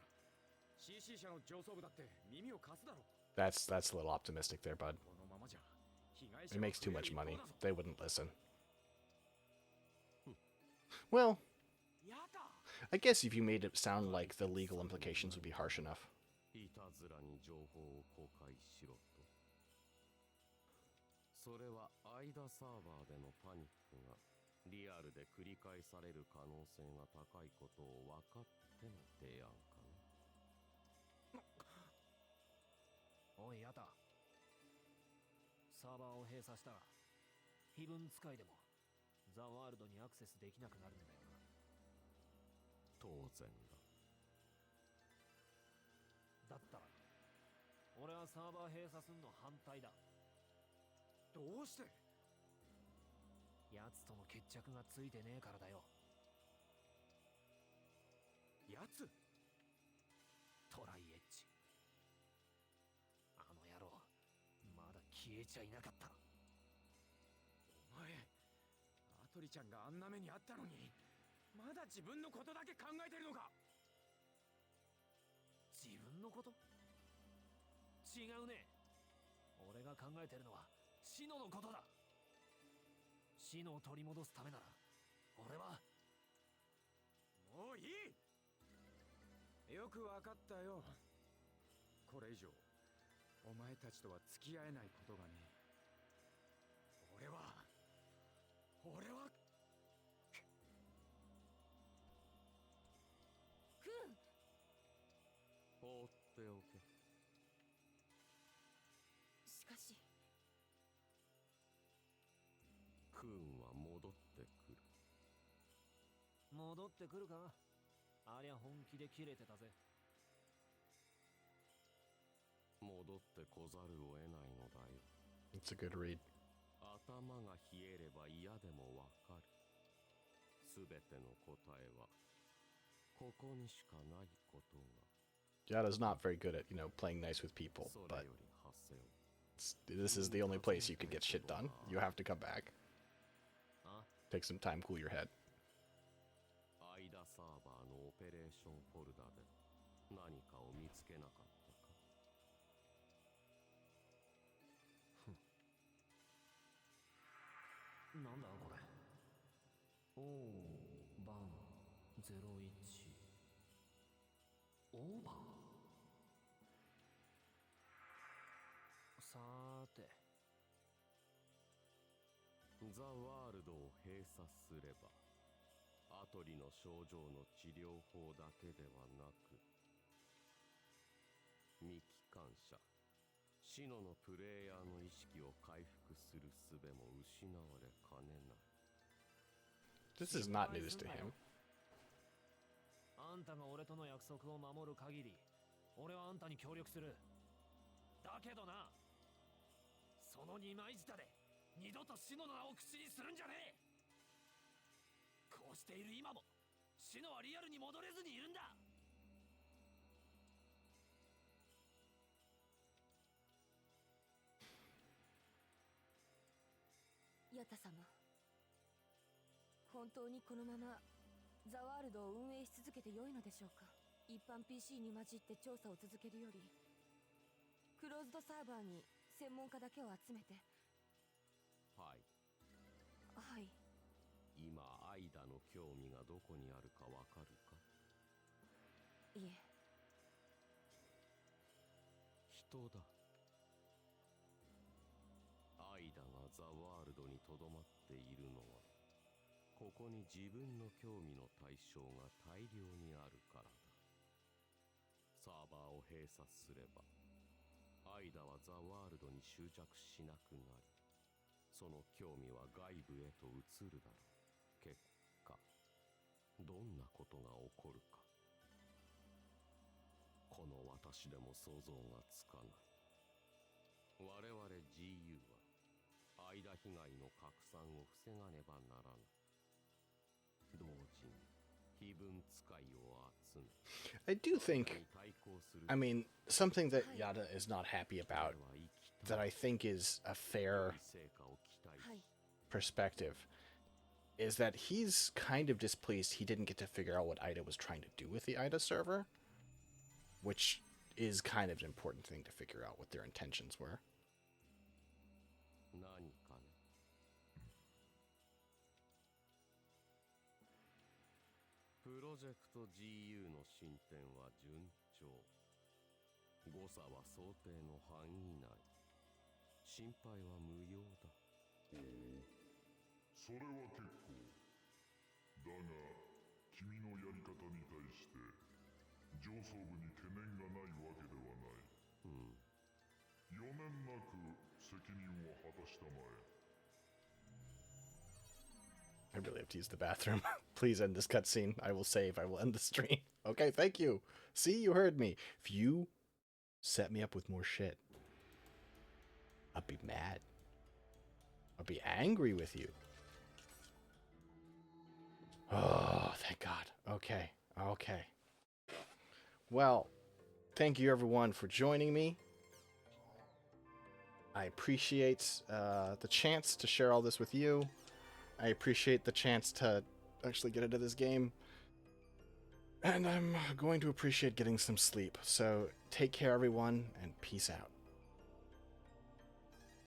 CC 社の上層部だって耳を貸すだろう。 That's a little optimistic there, bud. このままじゃ被害 It 者は makes too 増える much 一方 money. だぞ。 They wouldn't listen. Well, ヤタ I guess if you made it sound like the legal implications would be harsh enough. いたずらに情報を公開しろと。それはアイダサーバーでのパニックがリアルで繰り返される可能性が高いことを分かっての提案かな。おいヤタ、サーバーを閉鎖したら碑文使いでもザ・ワールドにアクセスできなくなるんだよな。当然だったら俺はサーバー閉鎖すんの反対だ。どうして。奴との決着がついてねえからだよ。やつトライエッジ。あの野郎まだ消えちゃいなかった。お前アトリちゃんがあんな目にあったのにまだ自分のことだけ考えてるのか。自分のこと？違うね。俺が考えてるのはシノのことだ。シノを取り戻すためなら俺は。もういい。よくわかったよ。これ以上お前たちとは付き合えないことがね。俺はクーン。放っておけ。しかしクーンは戻ってくる。戻ってくるか。ありゃ本気でキレてたぜ。戻ってこざるを得ないのだよ。 It's a good read. 頭が冷えれば嫌でもわかる。すべての答えはここにしかないことが。 Yada's not very good at, playing nice with people, それ but より発せよ。this is the only place you can get shit done. You have to come back. あ、 Take some time, cool your head. アイダサーバーのオペレーションフォルダで何かを見つけなかったか。おお、番01オーバー。さーて、ザ・ワールドを閉鎖すればアトリの症状の治療法だけではなく未帰還者シノのプレイヤーの意識を回復する術も失われかねない。 This is not news to him. あんたが俺との約束を守る限り、俺はあんたに協力する。だけどな、その二枚舌で二度とシノの名を口にするんじゃねえ。こうしている今もシノはリアルに戻れずにいるんだ。ヤタ様、本当にこのままザワールドを運営し続けて良いのでしょうか。一般 PC に混じって調査を続けるより、クローズドサーバーに専門家だけを集めて。はい。はい。今アイダの興味がどこにあるかわかるか。いえ。人だ。アイダがザ・ワールドにとどまっているのは、ここに自分の興味の対象が大量にあるからだ。サーバーを閉鎖すればアイダはザ・ワールドに執着しなくなり、その興味は外部へと移るだろう。結果どんなことが起こるか、この私でも想像がつかない。我々 GU はアイダ被害の拡散を防がねばならない。同時に非分使いを集め、 I do think, I mean, something that Yada is not happy about, that I think is a fair perspective, is that he's kind of displeased he didn't get to figure out what Ida was trying to do with the Ida server, which is kind of an important thing to figure out what their intentions were. 何かね。プロジェクト GU の進展は順調。誤差は想定の範囲内。心配は無用だ。おお、それは結構。だが君のやり方に対して上層部に懸念がないわけではない。余念なく責任を果たしたまえ。I really have to use the bathroom. Please end this cutscene. I will save. I will end the stream. Okay, thank you. See, you heard me. If you set me up with more shit, I'll be mad. I'll be angry with you. Oh, thank God. Okay, okay. Well, thank you everyone for joining me. I appreciate the chance to share all this with you. I appreciate the chance to actually get into this game. And I'm going to appreciate getting some sleep. So take care, everyone, and peace out.